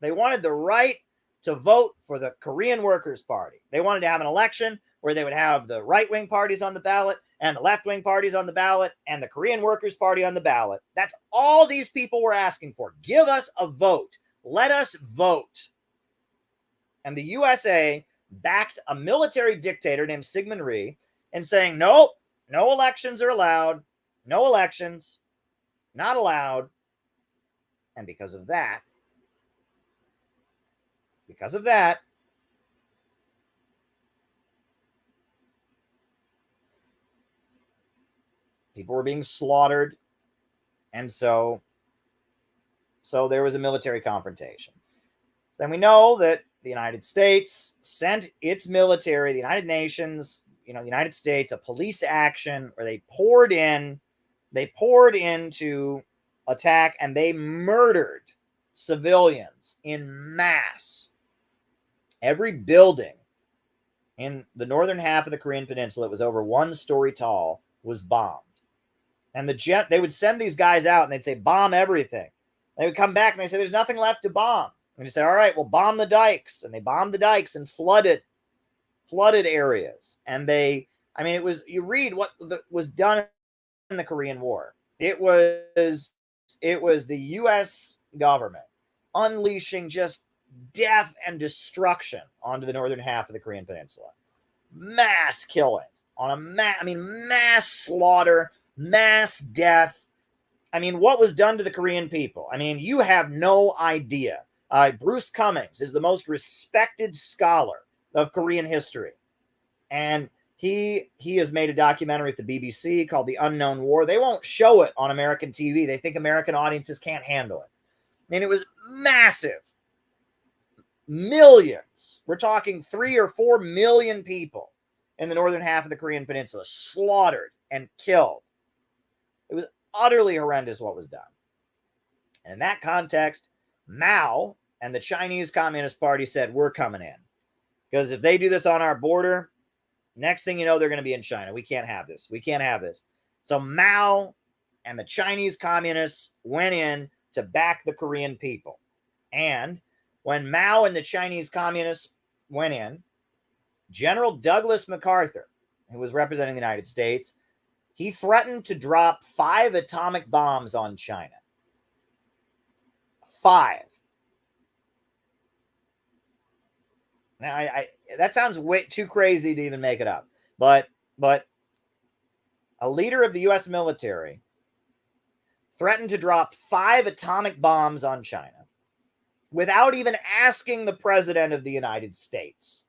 They wanted the right to vote for the Korean Workers' Party. They wanted to have an election where they would have the right-wing parties on the ballot and the left-wing parties on the ballot and the Korean Workers' Party on the ballot. That's all these people were asking for. Give us a vote. Let us vote. And the USA backed a military dictator named Syngman Rhee and saying, nope, no elections are allowed. No elections. Not allowed. And because of that, people were being slaughtered. And so there was a military confrontation. Then we know that the United States sent its military, the United Nations, the United States, a police action where they poured into attack and they murdered civilians in mass. Every building in the northern half of the Korean Peninsula, it was over 1 story tall, was bombed. And they would send these guys out and they'd say, bomb everything. They would come back and they say, there's nothing left to bomb. And you say, all right, well, bomb the dikes. And they bombed the dikes and flooded areas. And you read what was done in the Korean War. It was the U.S. government unleashing just death and destruction onto the northern half of the Korean Peninsula. Mass killing mass slaughter, mass death. What was done to the Korean people? You have no idea. Bruce Cummings is the most respected scholar of Korean history. And he has made a documentary at the BBC called The Unknown War. They won't show it on American TV. They think American audiences can't handle it. And it was massive. Millions. We're talking 3 or 4 million people in the northern half of the Korean Peninsula slaughtered and killed. It was utterly horrendous what was done. And in that context, Mao and the Chinese Communist Party said, we're coming in. Because if they do this on our border, next thing you know, they're going to be in China. We can't have this. We can't have this. So Mao and the Chinese communists went in to back the Korean people. And when Mao and the Chinese communists went in, General Douglas MacArthur, who was representing the United States, he threatened to drop 5 atomic bombs on China. 5. Now, I that sounds way too crazy to even make it up, but a leader of the U.S. military threatened to drop 5 atomic bombs on China without even asking the president of the United States.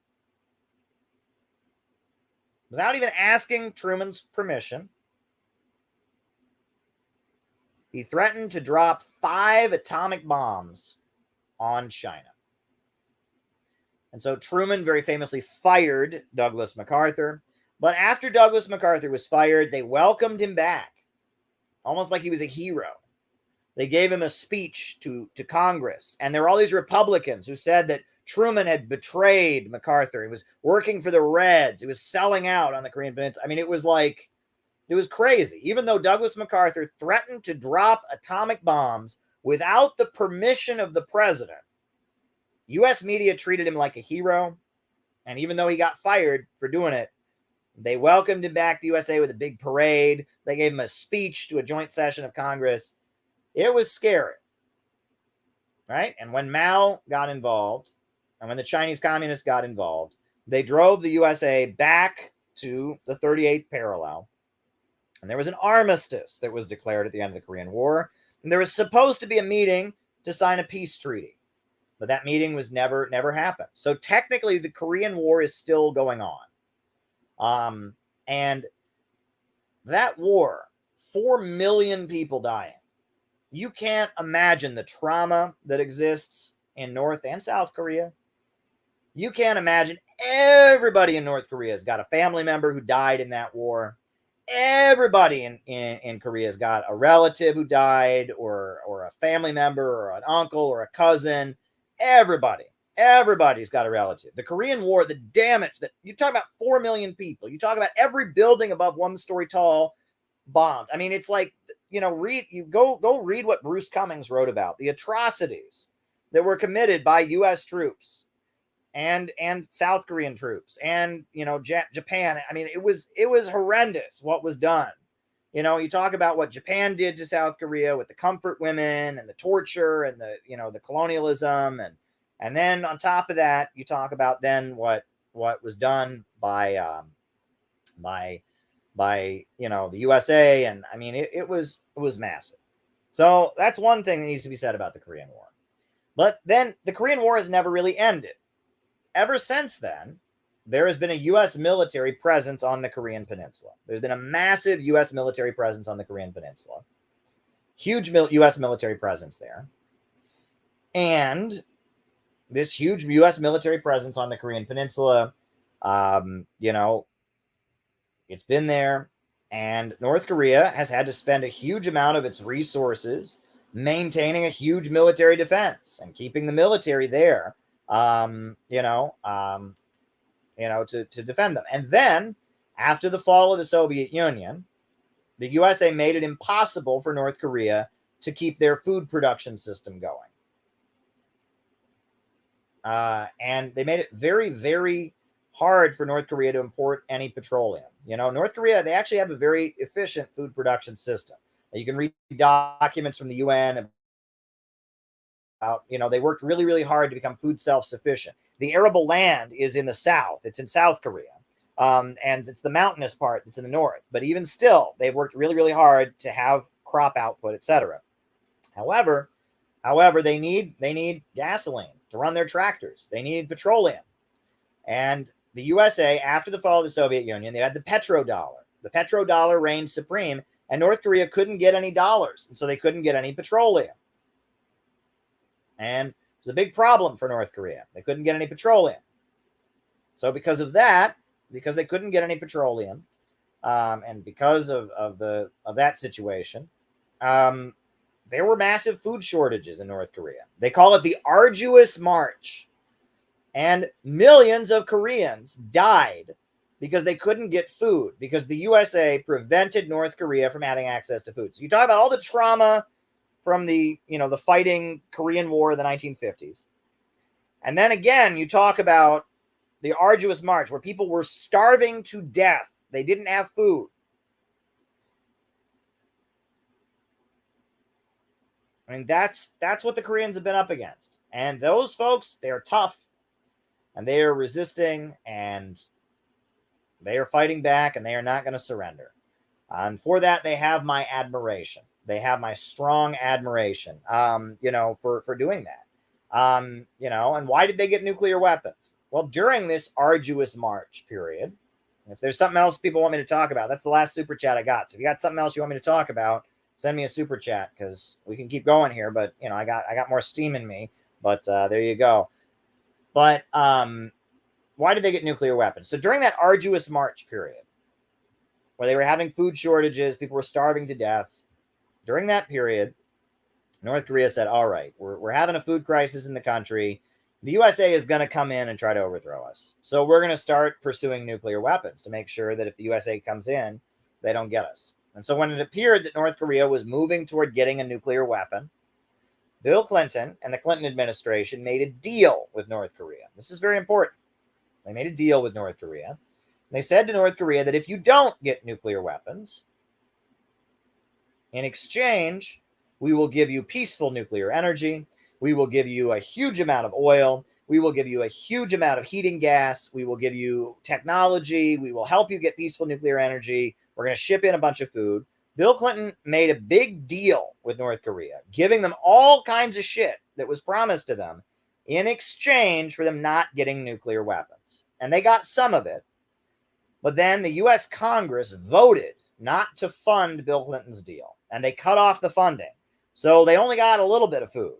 Without even asking Truman's permission, he threatened to drop 5 atomic bombs on China. And so Truman very famously fired Douglas MacArthur. But after Douglas MacArthur was fired, they welcomed him back, almost like he was a hero. They gave him a speech to Congress. And there were all these Republicans who said that Truman had betrayed MacArthur. He was working for the Reds. He was selling out on the Korean Peninsula. I mean, it was crazy. Even though Douglas MacArthur threatened to drop atomic bombs without the permission of the president, U.S. media treated him like a hero. And even though he got fired for doing it, they welcomed him back to the USA with a big parade. They gave him a speech to a joint session of Congress. It was scary, right? And when Mao got involved, and when the Chinese communists got involved, they drove the USA back to the 38th parallel. And there was an armistice that was declared at the end of the Korean War. And there was supposed to be a meeting to sign a peace treaty. But that meeting was never happened. So technically, the Korean War is still going on. And that war, 4 million people dying. You can't imagine the trauma that exists in North and South Korea. You can't imagine everybody in North Korea has got a family member who died in that war. Everybody in Korea has got a relative who died, or a family member, or an uncle, or a cousin. Everybody's got a relative. The Korean War, the damage that you talk about, 4 million people. You talk about every building above 1 story tall bombed. I mean, it's like, go read what Bruce Cummings wrote about the atrocities that were committed by U.S. troops and South Korean troops and Japan. I mean, it was horrendous what was done. You talk about what Japan did to South Korea with the comfort women and the torture and the colonialism, and then on top of that, you talk about then what was done by the USA, and I mean it was massive. So that's one thing that needs to be said about the Korean War. But then the Korean War has never really ended. Ever since then, there has been a U.S. military presence on the Korean Peninsula. There's been a massive U.S. military presence on the Korean Peninsula. Huge U.S. military presence there. And this huge U.S. military presence on the Korean Peninsula, it's been there. And North Korea has had to spend a huge amount of its resources maintaining a huge military defense and keeping the military there, to defend them. And then, after the fall of the Soviet Union, the USA made it impossible for North Korea to keep their food production system going. And they made it very, very hard for North Korea to import any petroleum. North Korea, they actually have a very efficient food production system. You can read documents from the UN about, they worked really, really hard to become food self-sufficient. The arable land is in the south. It's in South Korea. And it's the mountainous part that's in the north. But even still, they've worked really, really hard to have crop output, etc. However, they need gasoline to run their tractors. They need petroleum. And the USA, after the fall of the Soviet Union, they had the petrodollar. The petrodollar reigned supreme, and North Korea couldn't get any dollars, and so they couldn't get any petroleum. And it was a big problem for North Korea. They couldn't get any petroleum. So because of that, because they couldn't get any petroleum, and because of that situation, there were massive food shortages in North Korea. They call it the Arduous March. And millions of Koreans died because they couldn't get food, because the USA prevented North Korea from having access to food. So you talk about all the trauma from the fighting Korean War of the 1950s. And then again, you talk about the Arduous March, where people were starving to death They didn't have food. I mean, that's what the Koreans have been up against. And those folks, they are tough, and they are resisting, and they are fighting back, and they are not going to surrender. And for that, they have my admiration. They have my strong admiration, for doing that. And why did they get nuclear weapons? Well, during this arduous March period, if there's something else people want me to talk about, that's the last super chat I got. So if you got something else you want me to talk about, send me a super chat, because we can keep going here. But I got more steam in me. But there you go. But why did they get nuclear weapons? So during that arduous March period, where they were having food shortages, people were starving to death. During that period, North Korea said, all right, we're having a food crisis in the country. The USA is going to come in and try to overthrow us. So we're going to start pursuing nuclear weapons to make sure that if the USA comes in, they don't get us. And so when it appeared that North Korea was moving toward getting a nuclear weapon, Bill Clinton and the Clinton administration made a deal with North Korea. This is very important. They made a deal with North Korea. They said to North Korea that if you don't get nuclear weapons, in exchange, we will give you peaceful nuclear energy. We will give you a huge amount of oil. We will give you a huge amount of heating gas. We will give you technology. We will help you get peaceful nuclear energy. We're going to ship in a bunch of food. Bill Clinton made a big deal with North Korea, giving them all kinds of shit that was promised to them in exchange for them not getting nuclear weapons. And they got some of it. But then the U.S. Congress voted not to fund Bill Clinton's deal, and they cut off the funding. So they only got a little bit of food.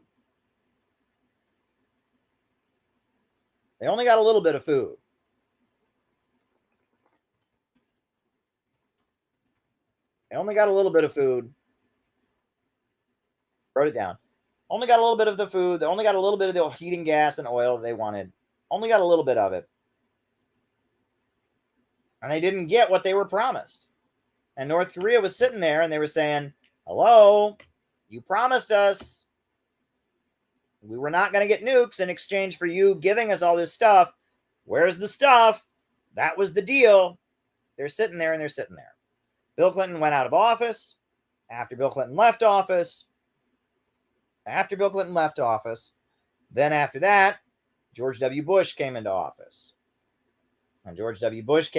They only got a little bit of food. They only got a little bit of food. Wrote it down. Only got a little bit of the food. They only got a little bit of the heating gas and oil they wanted. Only got a little bit of it. And they didn't get what they were promised. And North Korea was sitting there and they were saying, hello, you promised us we were not going to get nukes in exchange for you giving us all this stuff. Where's the stuff? That was the deal. They're sitting there and they're sitting there. Bill Clinton went out of office. After Bill Clinton left office, then after that, George W. Bush came into office. And George W. Bush,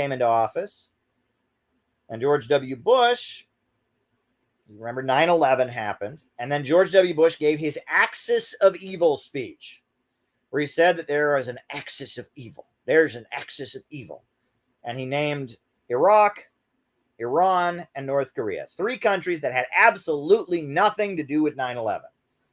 you remember 9/11 happened, and then George W. Bush gave his axis of evil speech, where he said that there is an axis of evil. There's an axis of evil. And he named Iraq, Iran, and North Korea, 3 countries that had absolutely nothing to do with 9/11.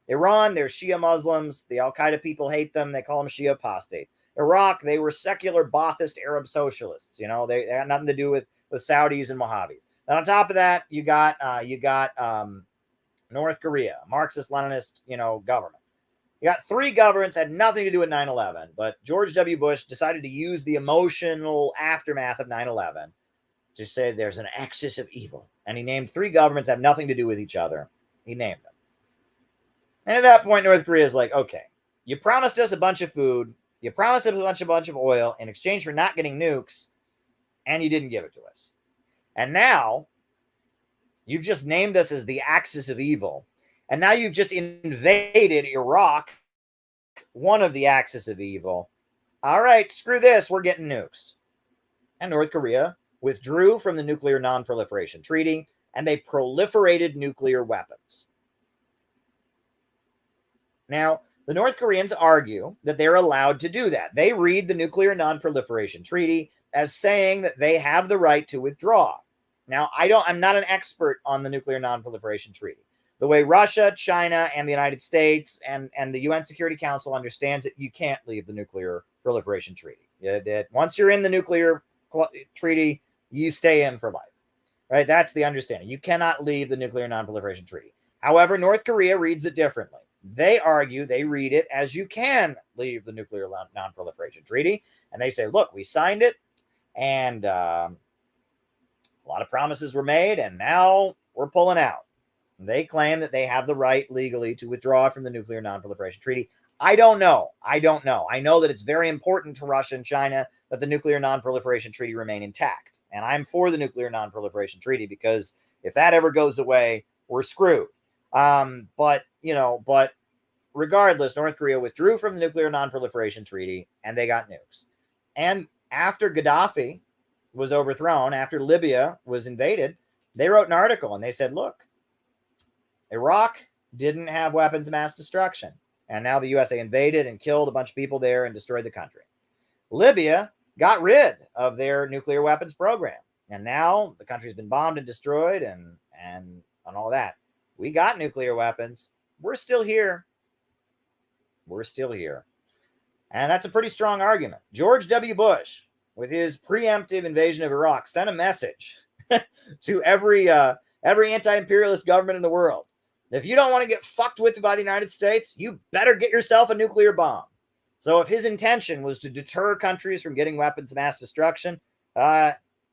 Iran, they're Shia Muslims. The Al-Qaeda people hate them. They call them Shia apostates. Iraq, they were secular Ba'athist Arab socialists. They had nothing to do with Saudis and Wahhabis. And on top of that, you got North Korea, Marxist-Leninist, government. You got 3 governments had nothing to do with 9/11, but George W. Bush decided to use the emotional aftermath of 9/11 to say there's an axis of evil. And he named 3 governments that have nothing to do with each other. He named them. And at that point, North Korea is like, okay, you promised us a bunch of food. You promised us a bunch of oil in exchange for not getting nukes, and you didn't give it to us. And now you've just named us as the axis of evil. And now you've just invaded Iraq, one of the axis of evil. All right, screw this. We're getting nukes. And North Korea withdrew from the Nuclear Non-Proliferation Treaty, and they proliferated nuclear weapons. Now, the North Koreans argue that they're allowed to do that. They read the Nuclear Non-Proliferation Treaty as saying that they have the right to withdraw. Now, I'm not an expert on the Nuclear Non-Proliferation Treaty. The way Russia, China, and the United States and the UN Security Council understands it, you can't leave the Nuclear Proliferation Treaty. Once you're in the nuclear treaty, you stay in for life. Right? That's the understanding. You cannot leave the Nuclear Non-Proliferation Treaty. However, North Korea reads it differently. They argue, they read it as you can leave the Nuclear Non-Proliferation Treaty. And they say, look, we signed it, and a lot of promises were made, and now we're pulling out. And they claim that they have the right legally to withdraw from the Nuclear Non-Proliferation Treaty. I don't know. I know that it's very important to Russia and China that the Nuclear Non-Proliferation Treaty remain intact. And I'm for the Nuclear Non-Proliferation Treaty because if that ever goes away, we're screwed. But regardless, North Korea withdrew from the Nuclear Non-Proliferation Treaty and they got nukes. And after Gaddafi was overthrown, after Libya was invaded, they wrote an article and they said, look, Iraq didn't have weapons of mass destruction. And now the USA invaded and killed a bunch of people there and destroyed the country. Libya got rid of their nuclear weapons program. And now the country's been bombed and destroyed and all that. We got nuclear weapons. We're still here. We're still here. And that's a pretty strong argument. George W. Bush, with his preemptive invasion of Iraq, sent a message to every anti-imperialist government in the world. If you don't want to get fucked with by the United States, you better get yourself a nuclear bomb. So if his intention was to deter countries from getting weapons of mass destruction,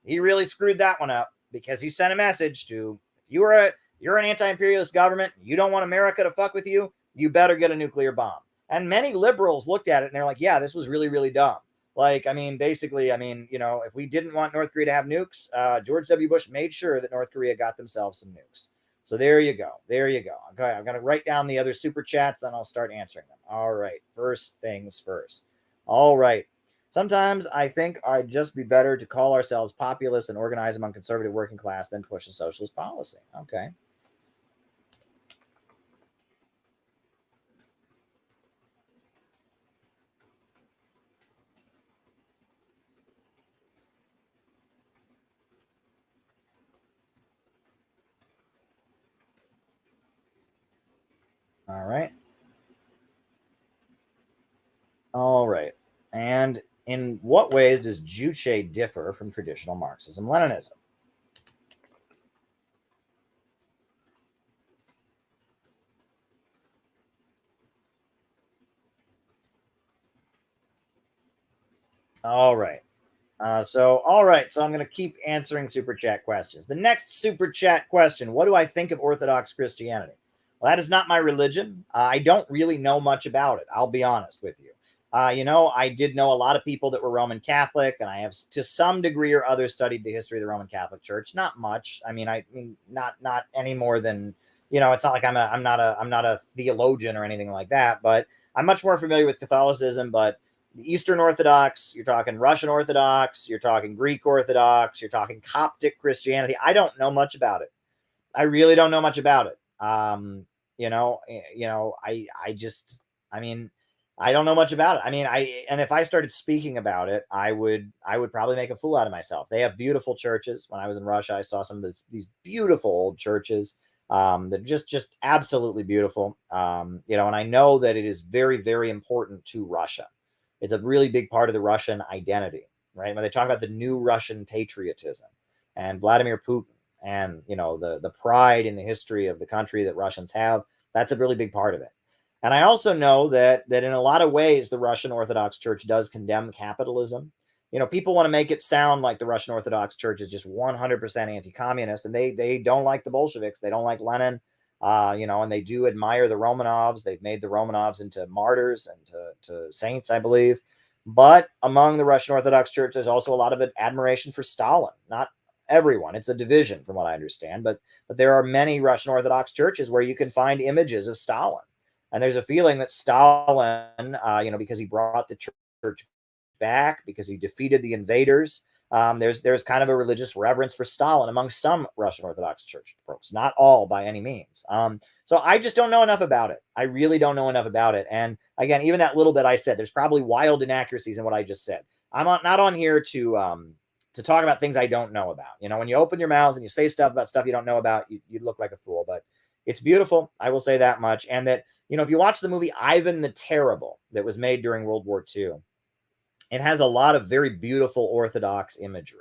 he really screwed that one up because he sent a message to, you're an anti-imperialist government, you don't want America to fuck with you, you better get a nuclear bomb. And many liberals looked at it and they're like, yeah, this was really, really dumb. Like, basically, if we didn't want North Korea to have nukes, George W. Bush made sure that North Korea got themselves some nukes. So there you go. Okay, I'm going to write down the other super chats, then I'll start answering them. All right, first things first. All right. Sometimes I think I'd just be better to call ourselves populists and organize among conservative working class than push a socialist policy. Okay. All right. And in what ways does Juche differ from traditional Marxism-Leninism? All right. So I'm going to keep answering super chat questions. The next super chat question: what do I think of Orthodox Christianity? Well, that is not my religion. I don't really know much about it. I'll be honest with you. I did know a lot of people that were Roman Catholic, and I have to some degree or other studied the history of the Roman Catholic Church. Not much. Not any more than, it's not like I'm not a theologian or anything like that, but I'm much more familiar with Catholicism. But the Eastern Orthodox, you're talking Russian Orthodox, you're talking Greek Orthodox, you're talking Coptic Christianity. I don't know much about it. I really don't know much about it. I don't know much about it. And if I started speaking about it, I would probably make a fool out of myself. They have beautiful churches. When I was in Russia, I saw some of these beautiful old churches that just absolutely beautiful. And I know that it is very, very important to Russia. It's a really big part of the Russian identity, right? When they talk about the new Russian patriotism and Vladimir Putin and, the pride in the history of the country that Russians have, that's a really big part of it. And I also know that in a lot of ways, the Russian Orthodox Church does condemn capitalism. People want to make it sound like the Russian Orthodox Church is just 100% anti-communist, and they don't like the Bolsheviks. They don't like Lenin, and they do admire the Romanovs. They've made the Romanovs into martyrs and to saints, I believe. But among the Russian Orthodox Church, there's also a lot of admiration for Stalin. Not everyone. It's a division from what I understand. But there are many Russian Orthodox churches where you can find images of Stalin. And there's a feeling that Stalin, because he brought the church back, because he defeated the invaders, there's kind of a religious reverence for Stalin among some Russian Orthodox Church folks, not all by any means. So I just don't know enough about it. I really don't know enough about it. And again, even that little bit I said, there's probably wild inaccuracies in what I just said. I'm not on here to talk about things I don't know about. When you open your mouth and you say stuff about stuff you don't know about, you look like a fool. But it's beautiful. I will say that much. And that, if you watch the movie Ivan the Terrible that was made during World War II, it has a lot of very beautiful Orthodox imagery.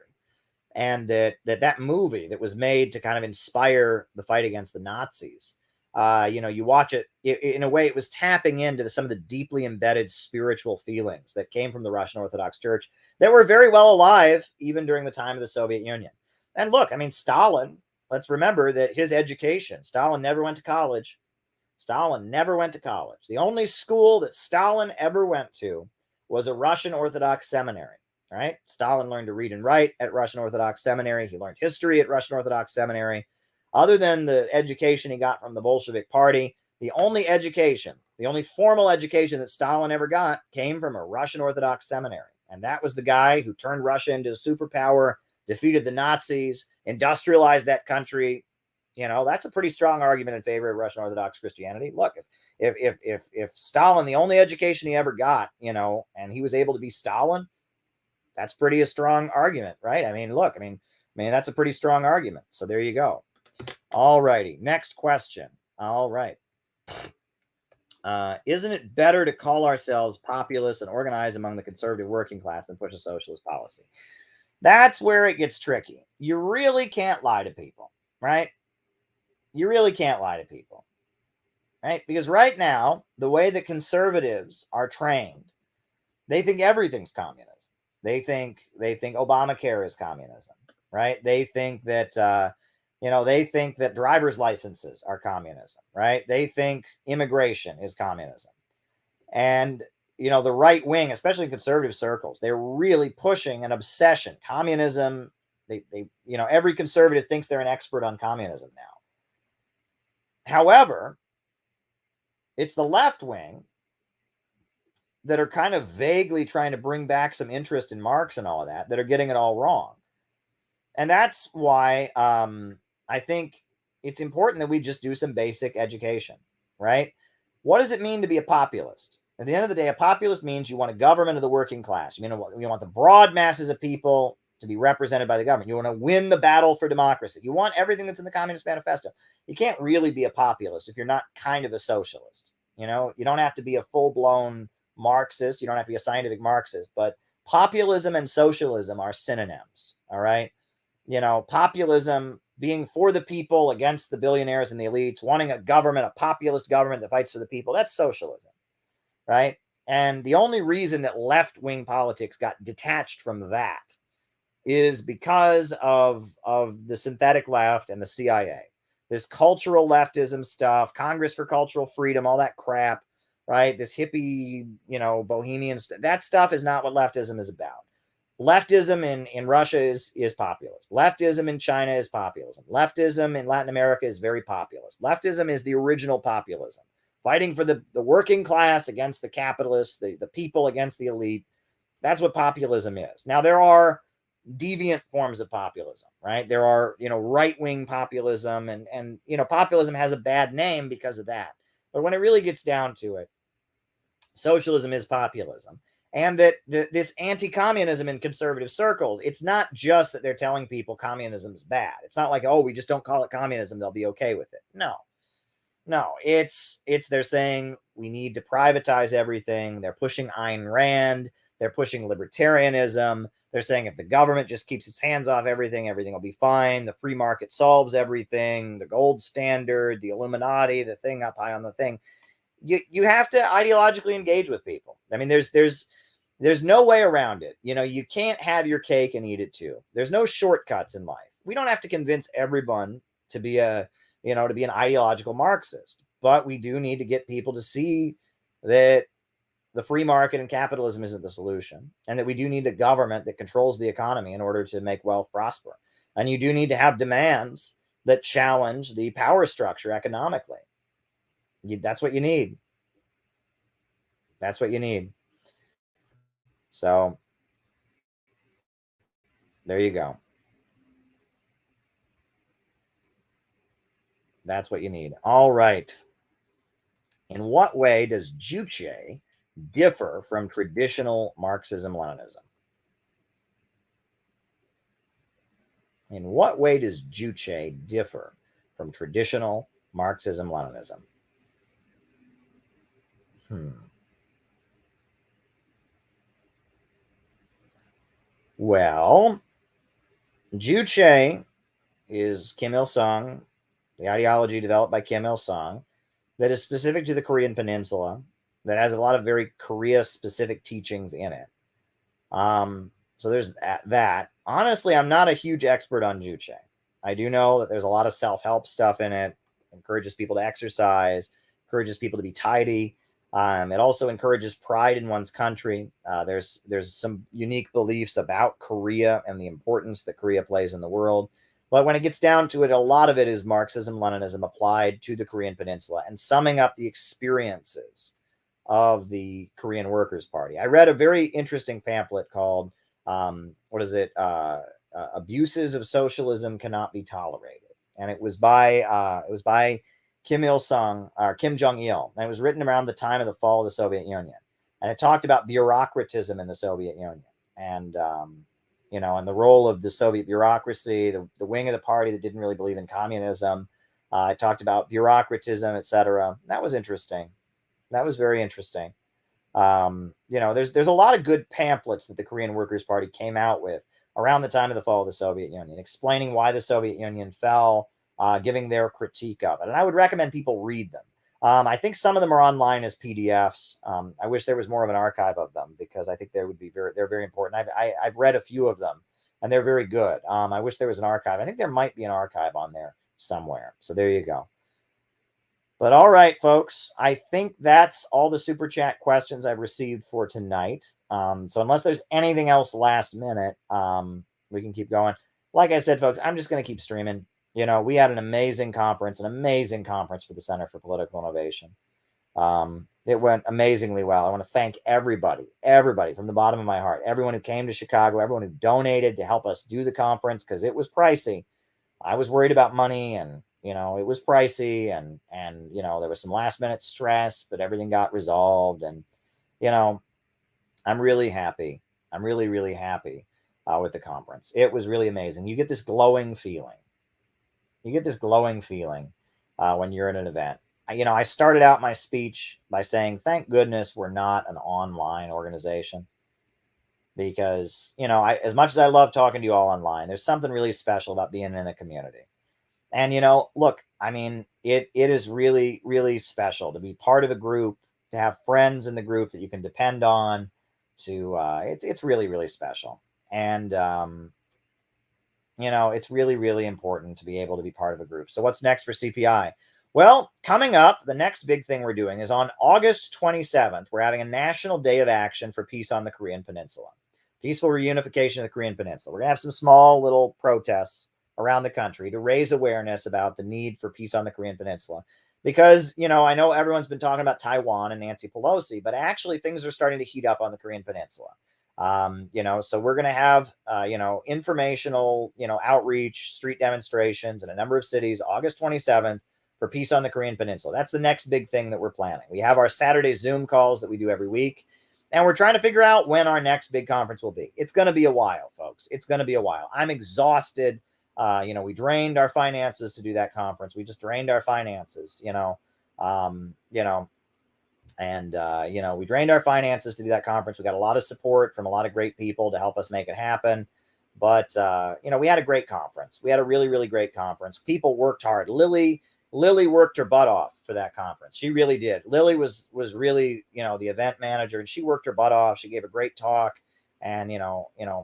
And that movie that was made to kind of inspire the fight against the Nazis, you watch it, in a way, it was tapping into some of the deeply embedded spiritual feelings that came from the Russian Orthodox Church that were very well alive even during the time of the Soviet Union. And look, Stalin, let's remember that his education, Stalin never went to college. Stalin never went to college. The only school that Stalin ever went to was a Russian Orthodox seminary. right? Stalin learned to read and write at Russian Orthodox Seminary. He learned history at Russian Orthodox Seminary. Other than the education he got from the Bolshevik Party, the only formal education that Stalin ever got came from a Russian Orthodox seminary. And that was the guy who turned Russia into a superpower, defeated the Nazis, industrialized that country. That's a pretty strong argument in favor of Russian Orthodox Christianity. Look, if Stalin, the only education he ever got, and he was able to be Stalin, that's pretty a strong argument, right? I mean, that's a pretty strong argument. So there you go. All righty. Next question. All right. Isn't it better to call ourselves populists and organize among the conservative working class than push a socialist policy? That's where it gets tricky. You really can't lie to people, right? You really can't lie to people, right? Because right now, the way that conservatives are trained, they think everything's communism. They think Obamacare is communism, right? They think that they think that driver's licenses are communism, right? They think immigration is communism. And, the right wing, especially in conservative circles, they're really pushing an obsession. Communism, every conservative thinks they're an expert on communism now. However, it's the left wing that are kind of vaguely trying to bring back some interest in Marx and all of that are getting it all wrong. And that's why I think it's important that we just do some basic education, right? What does it mean to be a populist? At the end of the day, a populist means you want a government of the working class. You want the broad masses of people to be represented by the government. You want to win the battle for democracy. You want everything that's in the Communist Manifesto. You can't really be a populist if you're not kind of a socialist. You don't have to be a full-blown Marxist. You don't have to be a scientific Marxist, but populism and socialism are synonyms, all right? Populism, being for the people against the billionaires and the elites, wanting a populist government that fights for the people, that's socialism, right? And the only reason that left-wing politics got detached from that is because of the synthetic left and the CIA. This cultural leftism stuff, Congress for Cultural Freedom, all that crap, right? This hippie, bohemian stuff. That stuff is not what leftism is about. Leftism in Russia is populist. Leftism in China is populism. Leftism in Latin America is very populist. Leftism is the original populism, fighting for the working class against the capitalists, the people against the elite. That's what populism is. Now, there are deviant forms of populism, right? There are, right-wing populism, and populism has a bad name because of that. But when it really gets down to it, socialism is populism. And that this anti-communism in conservative circles, it's not just that they're telling people communism is bad. It's not like, oh, we just don't call it communism, they'll be okay with it. No, it's they're saying we need to privatize everything. They're pushing Ayn Rand. They're pushing libertarianism. They're saying if the government just keeps its hands off everything will be fine. The free market solves everything. The gold standard, the Illuminati, the thing up high on the thing. You have to ideologically engage with people. I mean, there's no way around it. You can't have your cake and eat it too. There's no shortcuts in life. We don't have to convince everyone to be an ideological Marxist, but we do need to get people to see that the free market and capitalism isn't the solution, and that we do need a government that controls the economy in order to make wealth prosper. And you do need to have demands that challenge the power structure economically. That's what you need. That's what you need. So there you go. That's what you need. All right. In what way does Juche differ from traditional Marxism-Leninism? In what way does Juche differ from traditional Marxism-Leninism? Well, Juche is Kim Il-sung, the ideology developed by Kim Il-sung that is specific to the Korean Peninsula, that has a lot of very Korea-specific teachings in it. So there's that. Honestly, I'm not a huge expert on Juche. I do know that there's a lot of self-help stuff in it, encourages people to exercise, encourages people to be tidy. It also encourages pride in one's country. There's some unique beliefs about Korea and the importance that Korea plays in the world. But when it gets down to it, a lot of it is Marxism, Leninism applied to the Korean Peninsula and summing up the experiences of the Korean Workers' Party. I read a very interesting pamphlet called what is it? Abuses of Socialism Cannot Be Tolerated, and it was by Kim Il Sung or Kim Jong Il, and it was written around the time of the fall of the Soviet Union, and it talked about bureaucratism in the Soviet Union, and and the role of the Soviet bureaucracy, the wing of the party that didn't really believe in communism. It talked about bureaucratism, etc. That was interesting. That was very interesting. There's a lot of good pamphlets that the Korean Workers' Party came out with around the time of the fall of the Soviet Union, explaining why the Soviet Union fell, giving their critique of it. And I would recommend people read them. I think some of them are online as PDFs. I wish there was more of an archive of them because I think they're very important. I've read a few of them and they're very good. I wish there was an archive. I think there might be an archive on there somewhere. So there you go. But all right, folks, I think that's all the super chat questions I've received for tonight. So unless there's anything else last minute, we can keep going. Like I said, folks, I'm just going to keep streaming. We had an amazing conference for the Center for Political Innovation. It went amazingly well. I want to thank everybody from the bottom of my heart, everyone who came to Chicago, everyone who donated to help us do the conference because it was pricey. I was worried about money and it was pricey and there was some last minute stress, but everything got resolved. And, I'm really happy. I'm really, really happy with the conference. It was really amazing. You get this glowing feeling. When you're at an event. I started out my speech by saying, thank goodness we're not an online organization. Because, as much as I love talking to you all online, there's something really special about being in a community. And, look, it is really, really special to be part of a group, to have friends in the group that you can depend on. It's really, really special. And, it's really, really important to be able to be part of a group. So what's next for CPI? Well, coming up, the next big thing we're doing is on August 27th, we're having a National Day of Action for Peace on the Korean Peninsula. Peaceful reunification of the Korean Peninsula. We're going to have some small little protests around the country to raise awareness about the need for peace on the Korean Peninsula. Because, I know everyone's been talking about Taiwan and Nancy Pelosi, but actually things are starting to heat up on the Korean Peninsula. So we're going to have, informational, outreach, street demonstrations in a number of cities, August 27th for peace on the Korean Peninsula. That's the next big thing that we're planning. We have our Saturday Zoom calls that we do every week. And we're trying to figure out when our next big conference will be. It's going to be a while, folks. It's going to be a while. I'm exhausted. We drained our finances to do that conference. We just drained our finances, we drained our finances to do that conference. We got a lot of support from a lot of great people to help us make it happen. But, we had a great conference. We had a really, really great conference. People worked hard. Lily worked her butt off for that conference. She really did. Lily was really, the event manager, and she worked her butt off. She gave a great talk. And,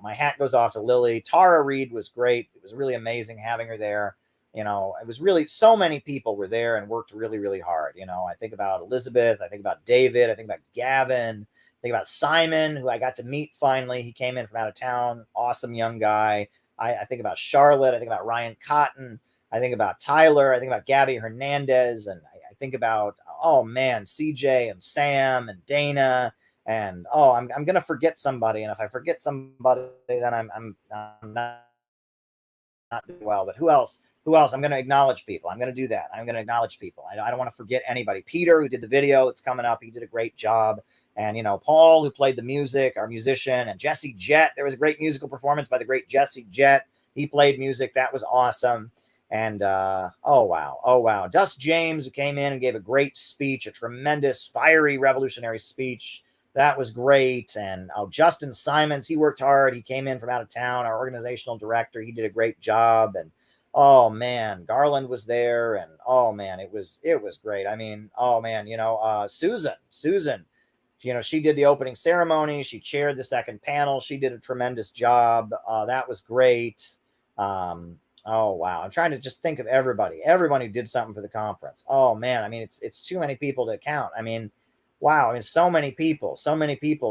my hat goes off to Lily. Tara Reid was great. It was really amazing having her there. It was really, so many people were there and worked really, really hard. I think about Elizabeth. I think about David. I think about Gavin. I think about Simon, who I got to meet finally. He came in from out of town. Awesome young guy. I think about Charlotte. I think about Ryan Cotton. I think about Tyler. I think about Gabby Hernandez. And I think about, CJ and Sam and Dana. And I'm going to forget somebody, and if I forget somebody, then I'm not doing well. But who else? I'm going to acknowledge people. I'm going to do that. I'm going to acknowledge people. I don't want to forget anybody. Peter, who did the video, it's coming up. He did a great job. And Paul, who played the music, our musician, and Jesse Jett. There was a great musical performance by the great Jesse Jett. He played music. That was awesome. And oh wow, Dust James, who came in and gave a great speech, a tremendous, fiery, revolutionary speech. That was great. And Justin Simons, he worked hard. He came in from out of town, our organizational director. He did a great job. And Garland was there. And it was great. Susan, she did the opening ceremony. She chaired the second panel. She did a tremendous job. That was great. I'm trying to just think of everyone who did something for the conference. It's too many people to count. wow, I mean, so many people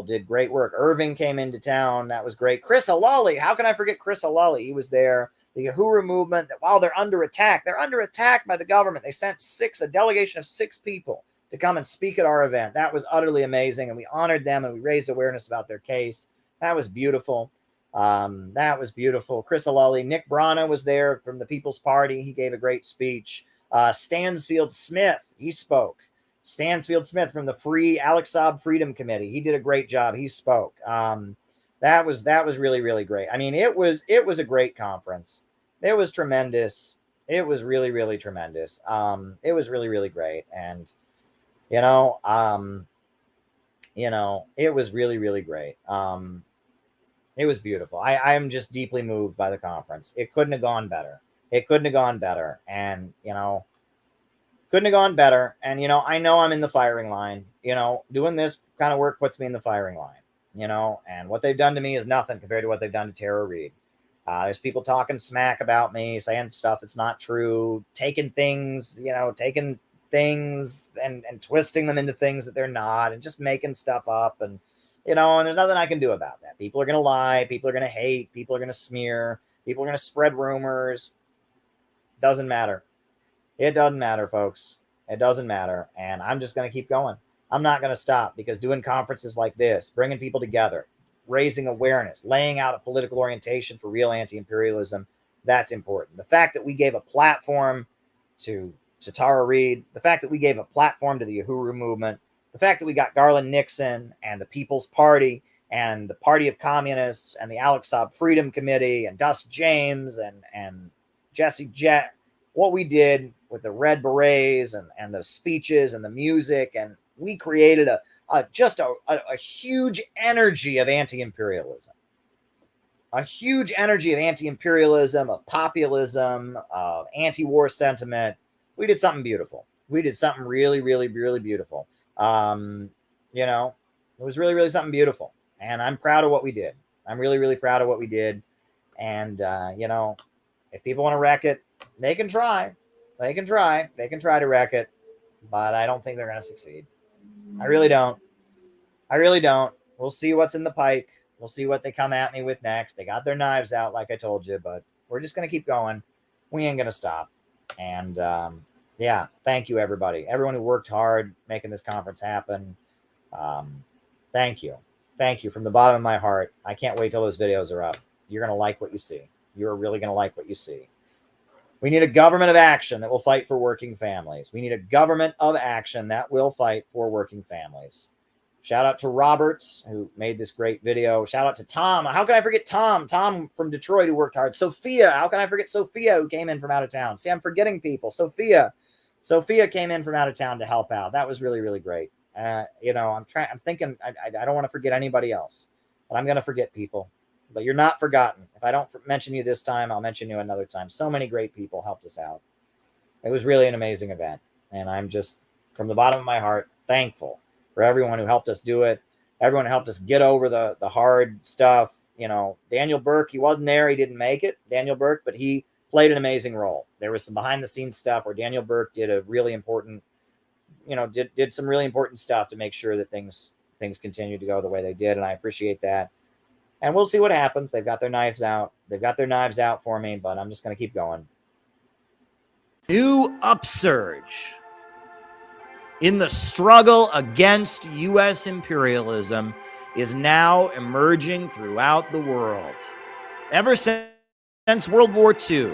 did great work. Irving came into town. That was great. Chris Alali, how can I forget Chris Alali? He was there. The Uhuru movement, that while they're under attack by the government. They sent a delegation of 6 people to come and speak at our event. That was utterly amazing. And we honored them and we raised awareness about their case. That was beautiful. Chris Alali, Nick Brana was there from the People's Party. He gave a great speech. Stansfield Smith, he spoke. Stansfield Smith from the Alex Saab Freedom Committee. He did a great job. He spoke. That was really, really great. I mean, it was a great conference. It was tremendous. It was really, really tremendous. It was really, really great. And, it was really, really great. It was beautiful. I'm just deeply moved by the conference. It couldn't have gone better. And, couldn't have gone better. And, I know I'm in the firing line. Doing this kind of work puts me in the firing line. And what they've done to me is nothing compared to what they've done to Tara Reade. There's people talking smack about me, saying stuff that's not true, taking things and twisting them into things that they're not, and just making stuff up. And, and there's nothing I can do about that. People are going to lie. People are going to hate. People are going to smear. People are going to spread rumors. Doesn't matter. It doesn't matter, folks. It doesn't matter. And I'm just going to keep going. I'm not going to stop, because doing conferences like this, bringing people together, raising awareness, laying out a political orientation for real anti-imperialism, that's important. The fact that we gave a platform to Tara Reade, the fact that we gave a platform to the Uhuru movement, the fact that we got Garland Nixon and the People's Party and the Party of Communists and the Alex Saab Freedom Committee and Gus James and Jesse Jett, what we did with the Red Berets and the speeches and the music, and we created a huge energy of anti-imperialism. A huge energy of anti-imperialism, of populism, of anti-war sentiment. We did something beautiful. We did something really, really, really beautiful. It was really, really something beautiful. And I'm proud of what we did. I'm really, really proud of what we did. And, if people want to wreck it, they can try. They can try to wreck it. But I don't think they're going to succeed. I really don't. We'll see what's in the pike. We'll see what they come at me with next. They got their knives out, like I told you, but we're just going to keep going. We ain't going to stop. And, thank you, everybody. Everyone who worked hard making this conference happen. Thank you. Thank you from the bottom of my heart. I can't wait till those videos are up. You're going to like what you see. You're really going to like what you see. We need a government of action that will fight for working families. We need a government of action that will fight for working families. Shout out to Robert, who made this great video. Shout out to Tom. How can I forget Tom? Tom from Detroit, who worked hard. Sophia. How can I forget Sophia, who came in from out of town? See, I'm forgetting people. Sophia came in from out of town to help out. That was really, really great. I'm thinking, I don't want to forget anybody else, but I'm going to forget people. But you're not forgotten. If I don't mention you this time, I'll mention you another time. So many great people helped us out. It was really an amazing event. And I'm just, from the bottom of my heart, thankful for everyone who helped us do it. Everyone who helped us get over the hard stuff. Daniel Burke, he wasn't there. He didn't make it, Daniel Burke, but he played an amazing role. There was some behind the scenes stuff where Daniel Burke did a really important, did some really important stuff to make sure that things continued to go the way they did. And I appreciate that. And we'll see what happens. They've got their knives out. They've got their knives out for me, but I'm just going to keep going. New upsurge in the struggle against U.S. imperialism is now emerging throughout the world. Ever since World War II,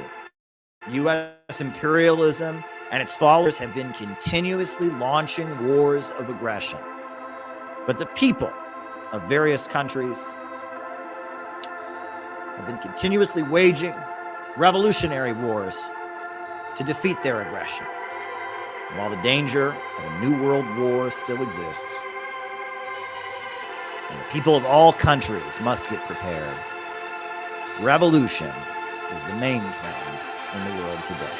U.S. imperialism and its followers have been continuously launching wars of aggression. But the people of various countries have been continuously waging revolutionary wars to defeat their aggression. And while the danger of a new world war still exists, and the people of all countries must get prepared, revolution is the main trend in the world today.